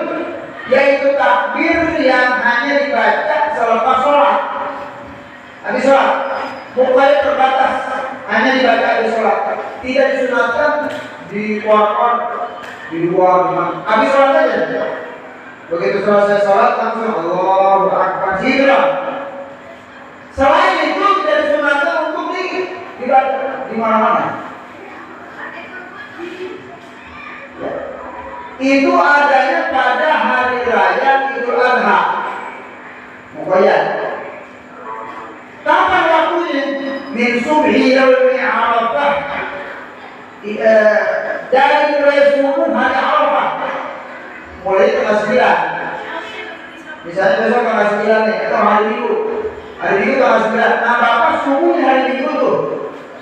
yaitu takbir yang hanya dibaca selepas sholat. Habis sholat. mukanya terbatas, hanya dibaca di sholat, tidak disunatkan di luar, di luar. Habis sholat aja. Begitu selesai sholat langsung Allahu Akbar, hijrah. Selain itu tidak disunatkan untuk dibaca di mana-mana. Ya. Itu adanya pada hari raya Idul Adha. Mukanya. Kapan waktunya? Min subhi yaumi Arafah. Dari mulai subuh hari Arafah. Mulai tanggal 9. Misalnya besok tanggal 9 nih, atau hari Minggu. Hari Minggu tanggal 9. Nah, Bapak subuhnya hari Minggu tuh.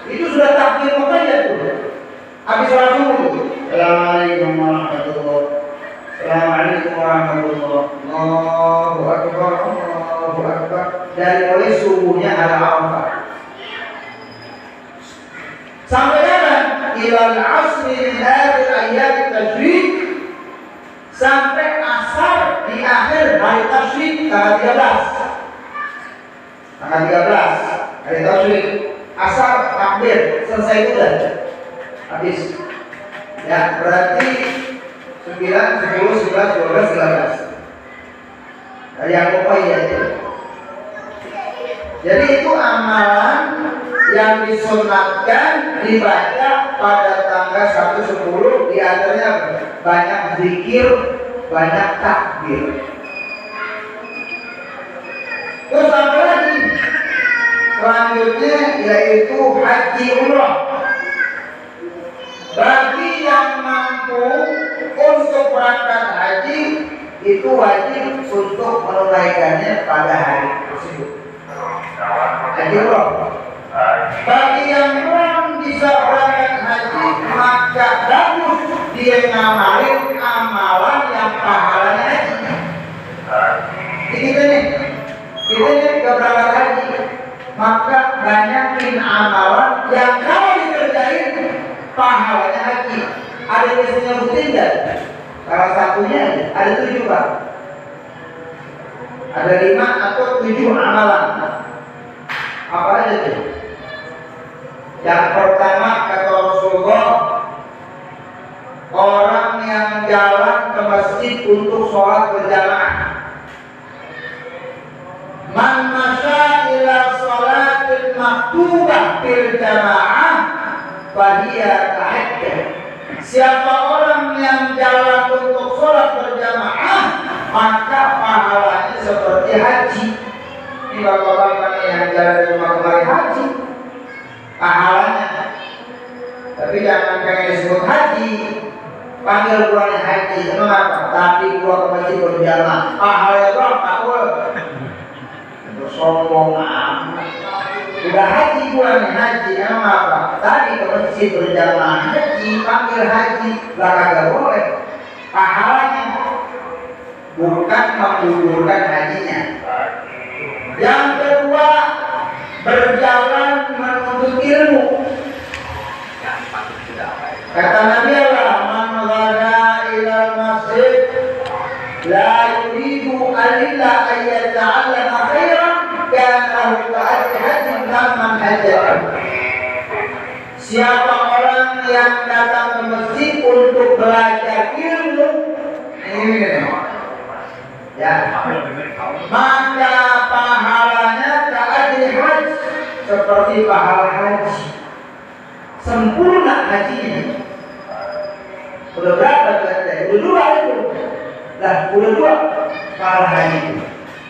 Itu sudah takbir mukanya tuh. Habis sholat subuh tuh. Assalamualaikum warahmatullahi wabarakatuh. Assalamualaikum warahmatullahi wabarakatuh. Allahu Akbar, Allahu Akbar. Dari mulai subuhnya hari Arafah sampai kapan? Ilal asri min akhir ayyam tasyrik, sampai asar di akhir hari tasyrik tanggal 13. Tanggal 13 hari tasyrik, asar takbir selesai udah habis. Ya, berarti 9, 10, 11, 12, 13. Dari yang pokoknya itu. Jadi itu amalan yang disunatkan dibaca pada tanggal 1/10, di antaranya banyak zikir, banyak takbir. Terus apa lagi? Selanjutnya yaitu haji umrah. Bagi yang mampu untuk berangkat haji, itu wajib untuk menunaikannya pada hari tersebut. Haji umrah. Bagi yang belum bisa berangkat haji, maka bagus dia ngamalin amalan yang pahalanya haji. Jadi kita nih ke berangkat haji, maka banyakin amalan yang kalau dikerjain pahalanya haji. Ada biasanya rutin enggak? Salah satunya ada 7 Pak. Ada 5 atau 7 amalan. Apa aja tuh? Yang pertama kata Rasulullah, orang yang jalan ke masjid untuk sholat berjamaah. Man masya ila sholatil maktubah bil jamaah fahiya tahajjud. Siapa orang yang jalan untuk sholat berjamaah, maka pahalanya seperti haji. Ini bapak-bapak yang jalan dari rumah kemari haji, pahalanya. Tapi jangan pengen disebut haji, panggil bulannya haji. Kenapa? Tapi gua ke masjid berjamaah, pahalanya berapa? Sombong amat. Udah haji bulannya haji, emang apa? Tadi ke masjid berjamaah haji, panggil haji, lah kagak boleh. Pahalanya bukan menggugurkan hajinya. Yang kedua, berjalan menuntut ilmu. Kata Nabi Allah, man ghada ila masjid la yuridu illa an yata'allama khairan kana lahu ajrun hajjin man hajjah. Siapa orang yang datang ke masjid untuk belajar ilmu, ini ya, maka pahalanya ka'ajri haji, seperti pahala haji. Sempurna hajinya. Udah berapa berarti? Udah 2 itu. Lah, udah 2 pahala haji.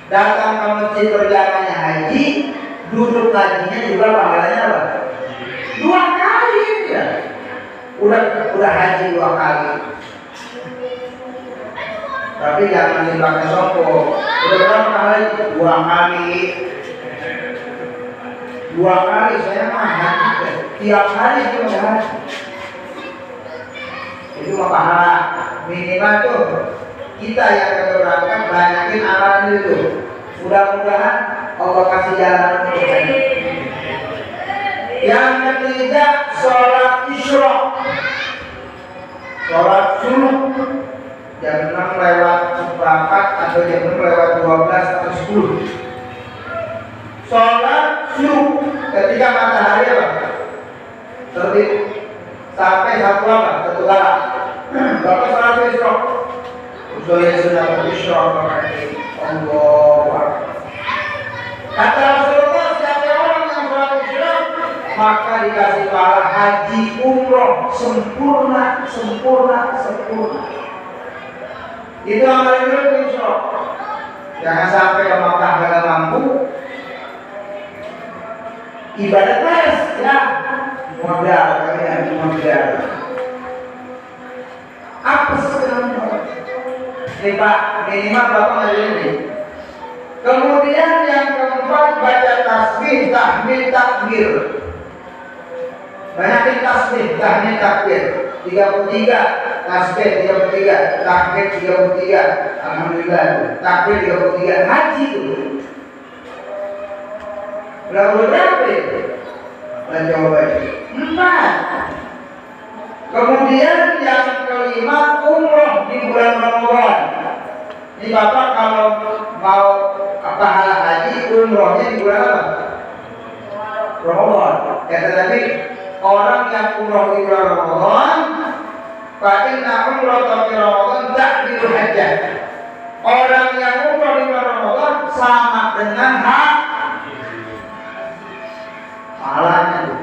Datang ke masjid berjamaahnya haji, duduk hajinya juga pahalanya apa? 2 kali ya. Udah haji 2 kali. Tapi jangan dipakai sombong. Udah berapa kali? 2 kali. 2 kali saya mah haji. Tiap hari cuma haji. Itu mah pahala minimal tuh. Kita yang berangkat banyakin amalan itu. Mudah-mudahan Allah kasih jalan untuk haji. Yang ketiga, sholat isyraq. Sholat sunnah. Jam 6 lewat 4 atau jam 6 lewat 12 atau 10. Sholat subuh ketika matahari apa? Terbit sampai satu kala. Bapak salat Isra. Usulnya sudah Isra berarti Allah. Kata Rasulullah, siapa orang yang salat Isra maka dikasih pahala haji umroh sempurna. Itu amal dulu Isra. Jangan sampai ke Makkah nggak mampu. Ibadah keras ya. Modal kalian modal. Apa sebenarnya? Ini Pak, minimal Bapak ngajarin ini. Kemudian yang keempat baca tasbih, tahmid, takbir. Banyakin tasbih, tahmid, takbir. 33 tasbih 33, takbir 33. Alhamdulillah. Takbir 33. Haji itu. Berapa itu? Dan jawabannya 4. Kemudian yang kelima umroh di bulan Ramadan. Ini Bapak kalau mau pahala haji umrohnya di bulan apa? Ramadan. Kata Nabi, orang yang umroh di bulan Ramadan, fa'inna umroh di Ramadan ta'dilu hajjah. Orang yang umroh di bulan Ramadan sama dengan hak pahalanya itu.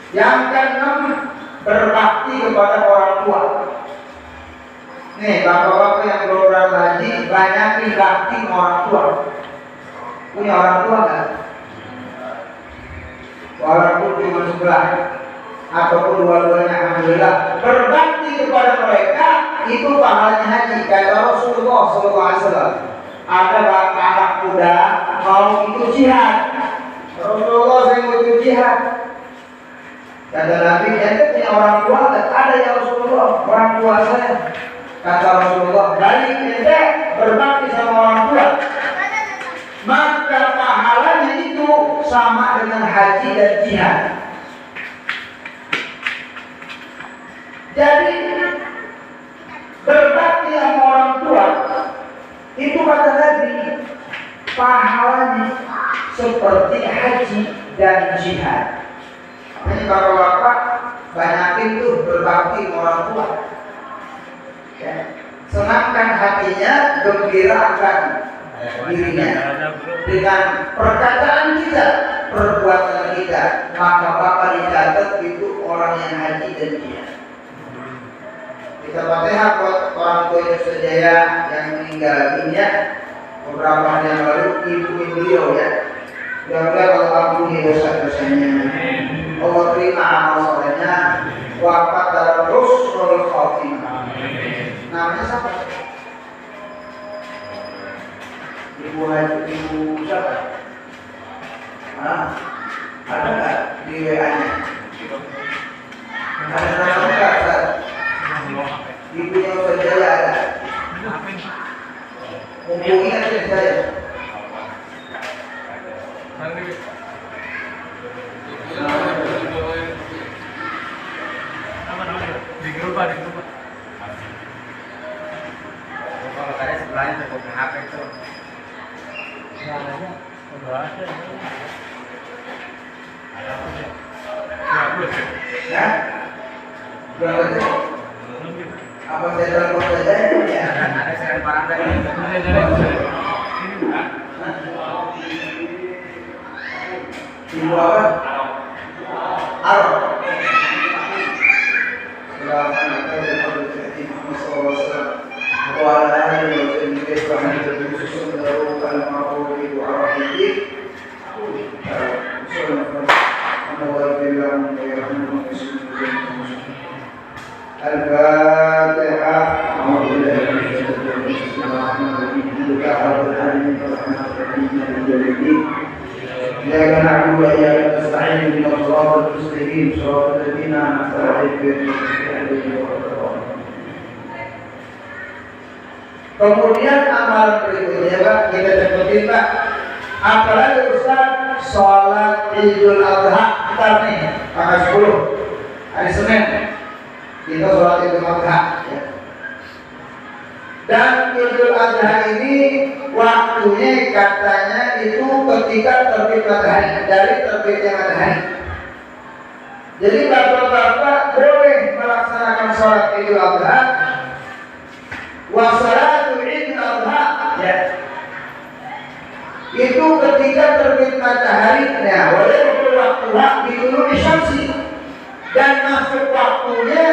Yang keenam, berbakti kepada orang tua. Nih, bapak-bapak yang berobat haji, banyakin bakti sama orang tua. Punya orang tua kan? Walaupun cuma sebelah ataupun dua-duanya, alhamdulillah. Berbakti kepada mereka itu pahalanya haji. Kata Rasulullah SAW, ada anak muda mau ikut jihad. Rasulullah saya mau ikut jihad. Kata Nabi, ente punya orang tua? Ada ya Rasulullah, orang tua saya. Kata Rasulullah, balik ente berbakti sama orang tua, maka pahalanya itu sama dengan haji dan jihad. Jadi berbakti sama orang tua itu kata Nabi pahalanya seperti haji dan jihad. Ini kalau bapak banyakin tuh berbakti sama orang tua, ya. Senangkan hatinya, gembirakan dirinya dengan perkataan kita, perbuatan kita, maka bapak dicatat itu orang yang haji dan jihad. Kita Fatihah buat orang tua Yusuf Jaya yang meninggal dunia beberapa hari yang lalu, ibu beliau ya. Mudah-mudahan Allah ampuni dosa-dosanya, Allah terima amal solehnya, wafat dalam husnul khotimah. Namanya siapa? Ibu siapa? Ada nggak di WA-nya? Ada nama nggak? Ibunya Ustaz Jaya ada. Hubungi aja saya. Di grup. Kalau tadi sebelahnya terbuka HP itu. Namanya bahasa. Ya? Berapa? Apa saya telepon saja ya? Ada sekarang barang tadi. Ibu apa? Arab. Al-Fatihah. إياك نعبد وإياك نستعين اهدنا الصراط المستقيم صراط الذين أنعمت عليهم. Kemudian amalan berikutnya Pak, kita sebutin Pak. Apalagi Ustaz, sholat Idul Adha kita nih tanggal 10 hari Senin kita sholat Idul Adha ya. Dan Idul Adha ini waktunya katanya itu ketika terbit matahari, dari terbitnya matahari. Jadi bapak-bapak boleh melaksanakan sholat Idul Adha, wassalatu Idul Adha, ya. Itu ketika terbit matahari, nah walaupun waktu di dulu syamsi, dan masuk waktunya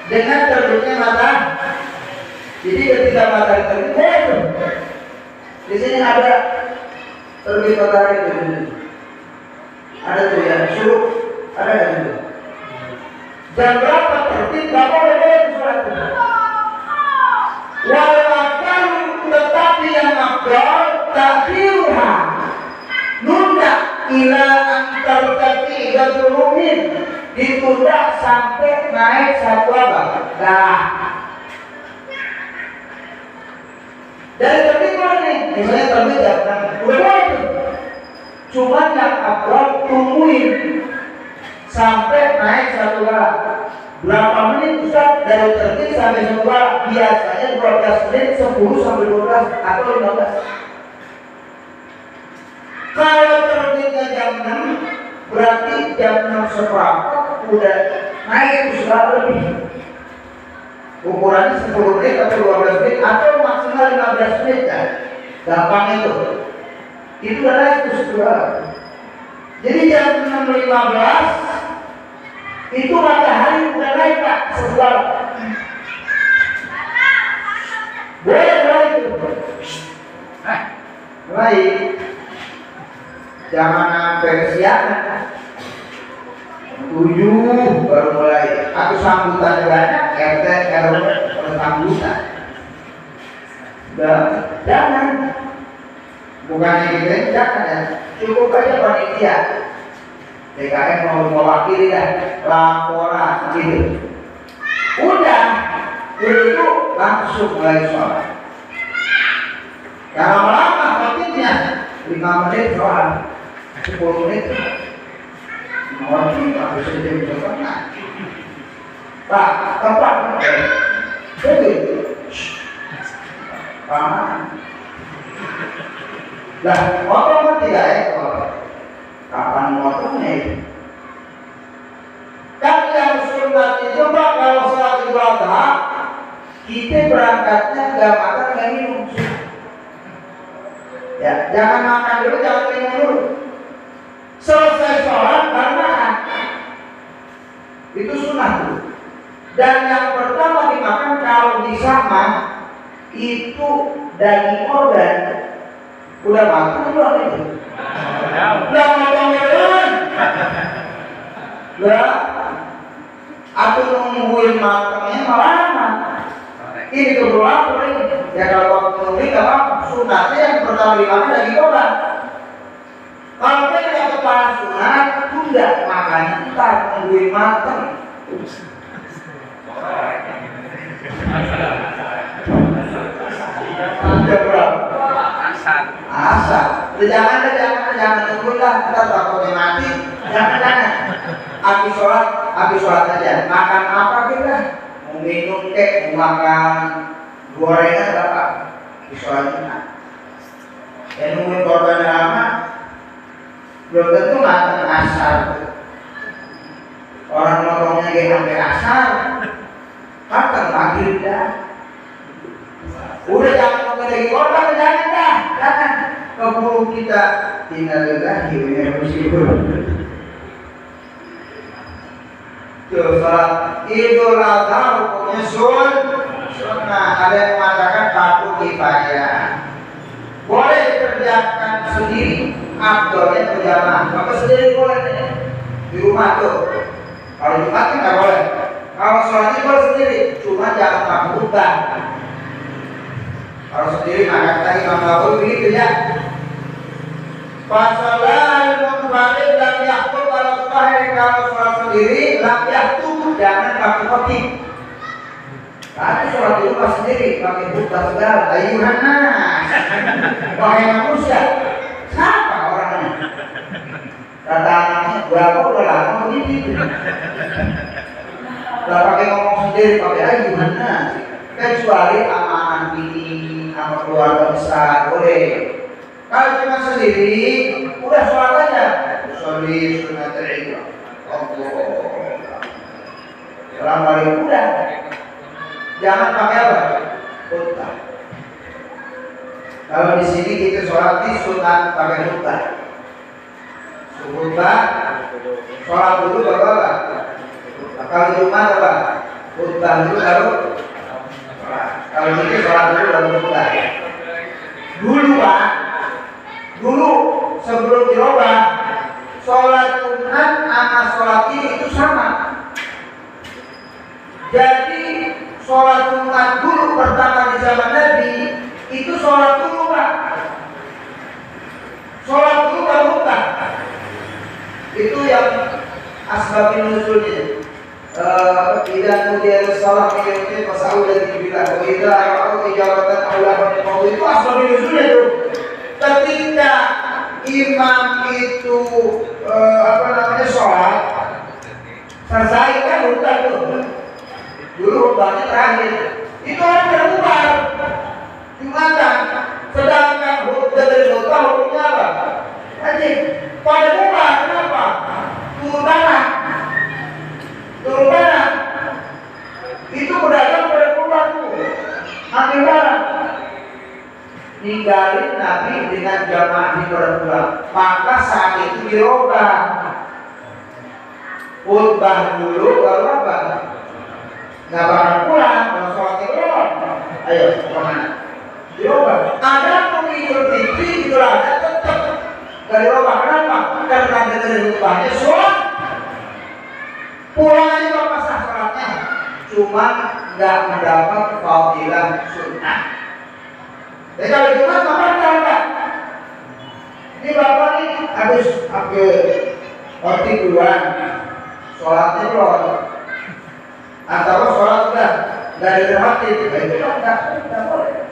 dengan terbitnya matahari. Jadi ketika matahari terbit, di sini ada terbit matahari itu, ada tuh ya, suruh ada itu. Jam berapa terbit? Bapak boleh sholat. Walaupun tetapi yang afdal takdiruha, nunda ila antar tapi gadulumin, ditunda sampai naik satu abad. Nah, dari terbit mana nih? Misalnya terbit jam 6, udah boleh tuh. Cuma yang afdal tungguin sampai naik satu abad. Berapa menit Ustaz dari terbit sampai satu abad? Biasanya 12 menit, 10 sampai 12 atau 15. Kalau terbitnya jam 6, berarti jam 6 seperempat udah naik usaha lebih. Ukurannya 10 menit atau 12 menit atau maksimal 15 menit kan? Gampang itu. Itu udah naik usaha. Jadi jam 6.15 itu matahari udah naik Pak sebelah. Boleh itu. Baik. Jangan sampai kesiangan. 7 baru mulai. Aku sambutan banyak, RT RW sambutan. Jangan. Bukannya gitu, jangan ya. Cukup aja panitia. DKM mau mewakili dah laporan gitu. Udah itu langsung mulai sholat. Kalau lama khotibnya 5 menit sholat, 10 menit khotib harus jadi berkena. Pak, tepat begitu. Paman. Lah, motor kan tidak ekor. Kapan motornya itu? Kan yang sunat itu Pak, kalau sholat Idul Adha kita berangkatnya nggak makan nggak minum. Ya, jangan makan dulu, jangan minum dulu. Selesai sholat baru makan. Itu sunat tuh. Dan yang pertama dimakan kalau bisa mah itu daging organ. Udah makan belum itu? Udah makan belum? Lah, aku nungguin makannya malah lama. Ini keburu lapar ini. Ya kalau waktu nungguin nggak apa-apa. Sunatnya yang pertama dimakan daging organ. Kalau kita nggak kepala sunat, tunda makannya ntar nungguin makan. Jam berapa? Asal. Jangan tunggu lah. Kita takutnya mati. Jangan. Habis sholat aja. Makan apa kita? Mau minum kek, mau makan gorengan apa? Habis sholatnya. Yang nungguin korban lama, belum tentu makan asar. Orang ngomongnya kayak sampai asar. Makan maghrib dah. Udah jangan ngomong lagi korban, jangan. Keburu kita innalillahi wa inna ilaihi raji'un. Sholat Idul Adha hukumnya sunnah. Ada yang mengatakan fardu kifayah. Boleh dikerjakan sendiri, afdalnya berjamaah. Maka sendiri boleh di rumah tuh. Kalau Jumat kan nggak boleh. Kalau sholatnya boleh sendiri, cuma jangan makruhkan. Kalau sendiri maka tadi Imam Nawawi begitu ya. Fasalal munfarid lam yahtub kalau sahih, kalau sholat sendiri lam yahtub, jangan pakai khotib. Tapi sholat di rumah sendiri pakai khutbah segala. Ayuhan nas, wahai manusia, siapa orangnya? Kata anaknya, berapa udah lama begini. Udah pakai ngomong sendiri, pakai ayuhan nas. Kecuali amanah bini sama keluarga besar boleh. Kalau cuma sendiri, udah sholat aja. Usolli sunnatul Id. Salam alaikum udah. Jangan pakai apa? Khutbah. Kalau di sini kita sholat di sunat pakai khutbah. Khutbah, sholat dulu baru apa? Kalau di rumah apa? Khutbah dulu baru sholat. Kalau ini sholat dulu baru khutbah. Dulu Pak, dulu sebelum dirubah, sholat sunat sama sholat ini itu sama. Jadi sholat sunat dulu pertama di zaman Nabi itu sholat dulu Pak. Sholat dulu baru khutbah. Itu yang asbabun nuzulnya. Idza nudiya lis-shalah min yawmin fas'au ila dzikrillah wa idza ra'au tijaratan aw lahwan fa'u itu asbabun nuzulnya itu. Ketika imam itu sholat selesai kan khutbah tuh. Dulu khutbahnya terakhir. Itu orang berbubar. Jumatan. Sedangkan khutbah dari khutbah hukumnya apa? Wajib. Pada bubar, kenapa? Turun tanah. Turun tanah. Itu pedagang pada keluar tuh. Ambil barang. Ninggalin Nabi dengan jamaah di pulang. Maka saat itu dirubah. Khutbah dulu baru apa? Nggak bakal pulang kalau sholat itu. Ayo kemana? Dirubah. Ada pengikut Fitri Idul Adha tetap nggak dirubah. Kenapa? Karena dari khutbahnya sholat. Pulang aja bapak sah sholatnya. Cuma nggak mendapat fadilah sunnah. Jadi kalau Jumat bapak enggak. Ini bapak nih habis pakai roti duluan, sholatnya belum. Atau sholat udah nggak dirahmatin, itu kan nggak boleh.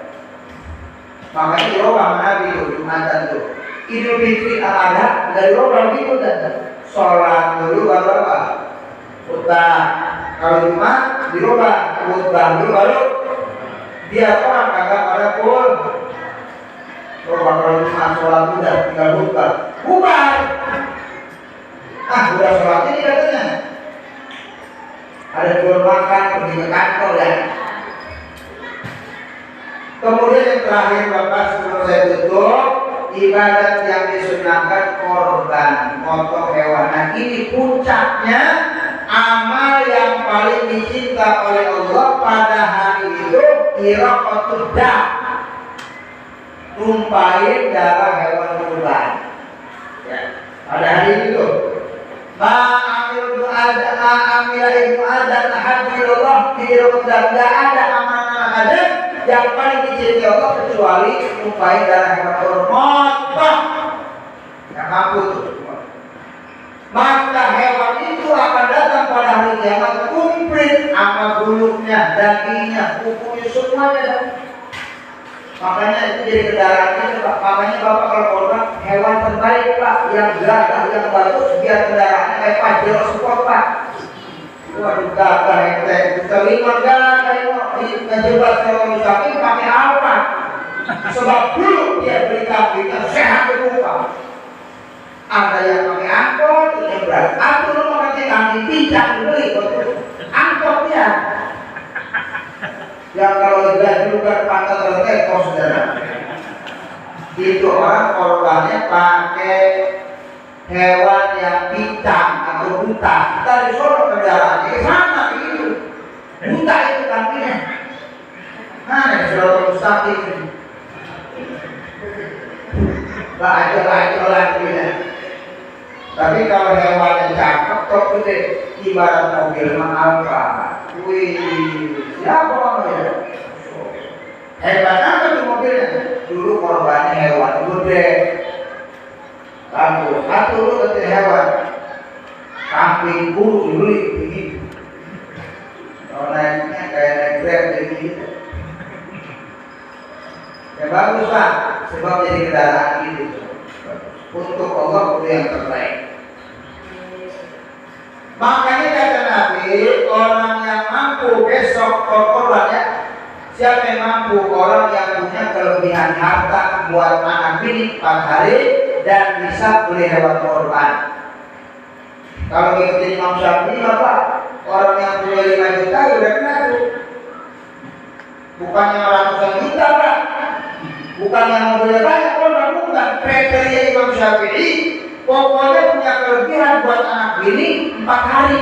Makanya dirubah Nabi itu Jumatan tuh. Idul Fitri ada nggak dirubah gitu dan sholat dulu baru apa? Khutbah. Kalau Jumat dirubah khutbah dulu baru biar orang kagak pada pun. Kalau Jumat sholat udah tinggal khutbah, bubar. Udah sholat ini katanya. Ada jual makan pergi ke kantor ya. Kemudian yang terakhir Bapak sebelum saya tutup, ibadat yang disunahkan korban potong hewan. Nah ini puncaknya amal yang paling dicinta oleh Allah pada hari itu iraqatud dam, tumpahin darah hewan kurban. Ya, pada hari itu Ma'amila ibnu Adam Alhamdulillah tidak ada amanah Adam yang paling dicintai Allah kecuali tumpahin darah hewan kurban. Motong yang mampu itu. Maka hewan itu akan datang pada hari kiamat komplit sama bulunya, dagingnya, kukunya semuanya. Makanya itu jadi kendaraannya Pak. Makanya Bapak kalau korban hewan terbaik Pak, yang gagah, yang bagus, biar kendaraannya kayak Pajero Sport Pak. Waduh gagah ente, kelima gagah itu ngejebak seorang sapi pakai apa? Sebab dulu dia beli kambingnya sehat itu Pak. Ada yang pakai angkot, yang berat. Aku dulu pakai kambing pinjam dibeli, angkot ya. Yang kalau lihat juga pantat tertekor saudara. Itu orang korbannya pakai hewan yang pincang atau buta. Kita disuruh kendaraannya ke sana itu. Buta itu kambingnya. Mana disuruh mustaqim ini? Lah lagi ya. Tapi kalau hewan yang cakep kok gede, ibarat mobil apa? Wih, siapa namanya? Hebat apa tuh mobilnya? Dulu korbannya hewan gede. Satu dulu ketika hewan kambing buru dibeli begitu. Kalau naiknya kayak naik Grab jadi gitu. Ya bagus Pak, sebab jadi kendaraan gitu. Untuk Allah itu yang terbaik. Makanya kata Nabi, orang yang mampu besok korban ya, Siapa yang mampu? Orang yang punya kelebihan harta buat anak bini 4 hari dan bisa beli hewan korban. Kalau ngikutin Imam Syafi'i, Bapak, orang yang punya 5 juta ya udah kena tuh. Bukannya ratusan juta, Pak. Bukan yang mobilnya banyak, korban bukan. Kriteria Imam Syafi'i, pokoknya punya kelebihan buat anak bini 4 hari.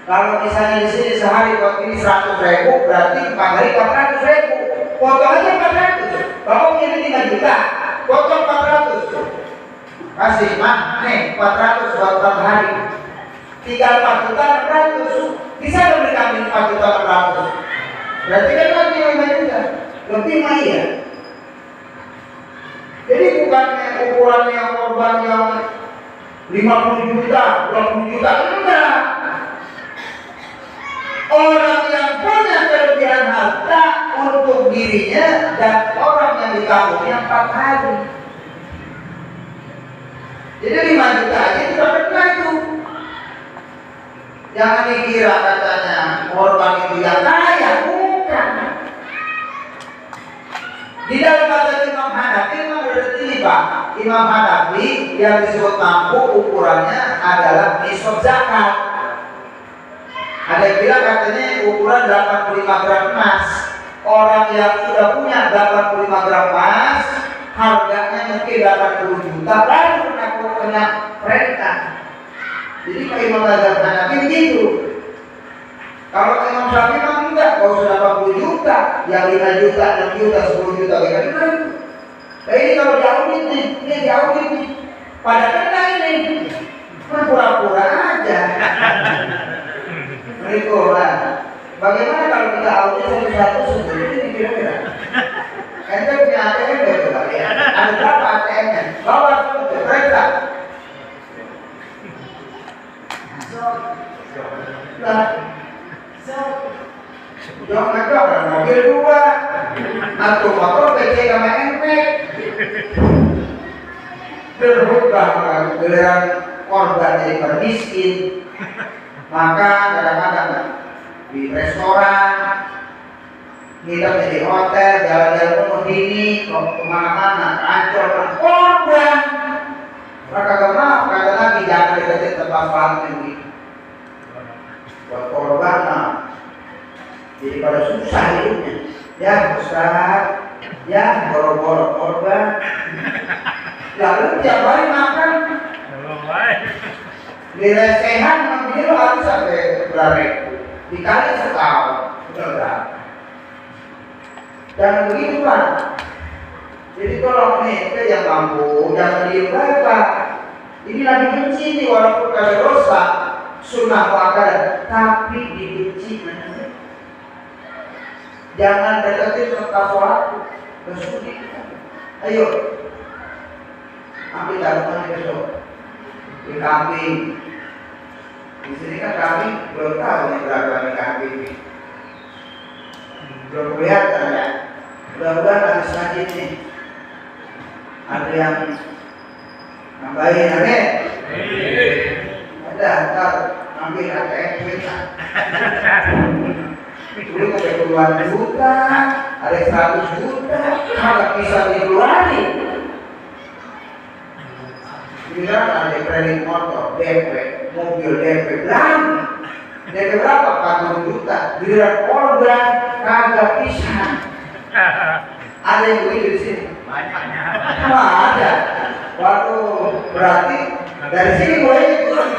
Kalau misalnya di sini sehari buat ini 100.000, berarti 4 hari 400.000. Potong aja 400. Bapak punya 3 juta, potong 400. Kasih, Mak, nih 400 buat 4 hari. Tinggal 4 juta 600. Bisa dong beli kambing 4 juta 600. Berarti kan lagi 5 juta. Lebih mah iya. Jadi bukannya ukurannya korban yang 50 juta, 20 juta, enggak. Orang yang punya kelebihan harta untuk dirinya dan orang yang dikampungnya 4 hari. Jadi 5 juta aja itu dapat itu. Jangan dikira katanya korban itu yang kaya, bukan. Di dalam bahasa Imam Hanafi memang berarti Pak, Imam Hanafi yang disebut mampu ukurannya adalah nisab zakat. Ada yang bilang katanya ukuran 85 gram emas. Orang yang sudah punya 85 gram emas, harganya mungkin 80 juta, baru kena perintah. Jadi Pak Imam Hanafi begitu. Kalau Imam Syafi'i memang enggak, kalau sudah 80 juta, yang 5 juta, 6 juta, 10 juta, bagaimana itu? Nah ini kalau diaudit nih, ini diaudit nih, pada kena ini, pura-pura aja. Berikutlah, bagaimana kalau kita audit satu-satu sebelum ini kira-kira? Ente punya ATM nggak coba ya? Ada berapa ATM-nya? Bawa semua, periksa. Nah, jangan ada mobil 2 atau motor PC sama MP berubah giliran korban jadi miskin. Maka kadang-kadang di restoran, kita di hotel, jalan-jalan penuh dini, kemana-mana, ancol, korban. Maka gak mau, kata lagi jangan deketin tempat sholat ini. Buat korban, jadi pada susah hidupnya. Ya Ustaz, ya boro-boro korban. Lalu tiap hari makan di lesehan nanti lo harus sampai berapa dikali setahun udah berapa. Jangan begitu Pak. Jadi tolong nih kita yang mampu jangan diem berapa. Ini lagi benci nih walaupun kalau dosa sunnah muakkadah tapi dibenci. Jangan deketin tempat sholat bersudi. Ayo ambil daluman besok di kambing. Di sini kan kambing belum tahu nih berapa nih kambing. Belum kelihatan ya. Mudah-mudahan habis ngaji nih ada yang nambahin, amin. Ada ntar ambil ATM kita. Dulu sampai puluhan juta, ada 100 juta, kalau bisa dikeluarin. Bilang ada kredit motor, DP, mobil DP belum. DP berapa? 40 juta. Bilang korban kagak bisa. Ada yang begitu di sini? Wah ada. Waduh, berarti dari sini mulai turun.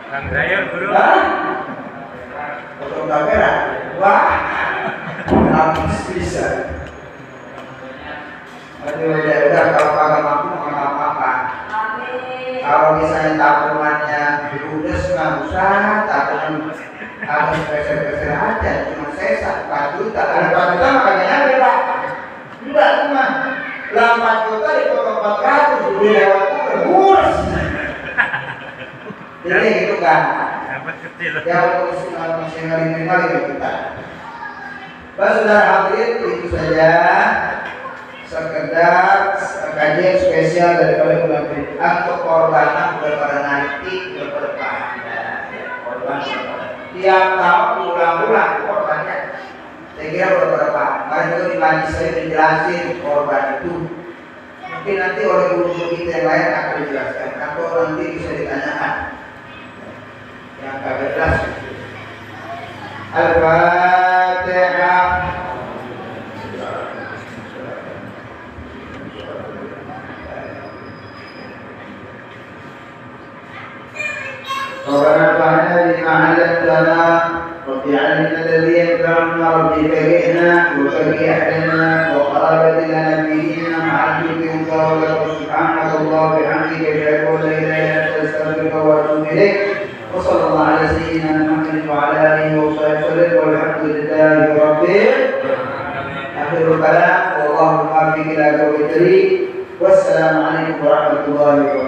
Kang Dayur guru. Potong kamera. Wah, habis bisa. Aduh, udah kalau kagak mampu nggak apa-apa. Kalau misalnya tabungannya ludes nggak usah, tabungan harus peser-peser aja, cuma sesa 4 juta. Ada 4 juta makanya nyampe Pak. Enggak cuma 4 juta dipotong 400 beli lewat terus. Jadi gitu kan. Ya untuk masih kali kita. Baik saudara hadirin, itu saja sekedar kajian spesial daripada bulan Bid'ah untuk korban udah pada nanti udah pada pada korban tiap tahun diulang-ulang korbannya. Saya kira beberapa kemarin itu di majelis saya dijelasin korban itu. Mungkin nanti oleh guru kita yang lain akan dijelaskan atau nanti bisa ditanyakan yang kagak jelas. Al-Fatihah. ربنا ارفعنا بما علمتنا رب علمنا الذي ينفعنا رب فقهنا وفقه اهلنا وقرابة لنا في ديننا مع الجود والله سبحانك الله وبحمدك اشهد ان لا اله الا انت استغفرك واتوب اليك وصلى الله على سيدنا محمد وعلى اله وصحبه وسلم والحمد لله رب اخر الكلام والله الموفق الى قول الطريق والسلام عليكم ورحمه الله وبركاته.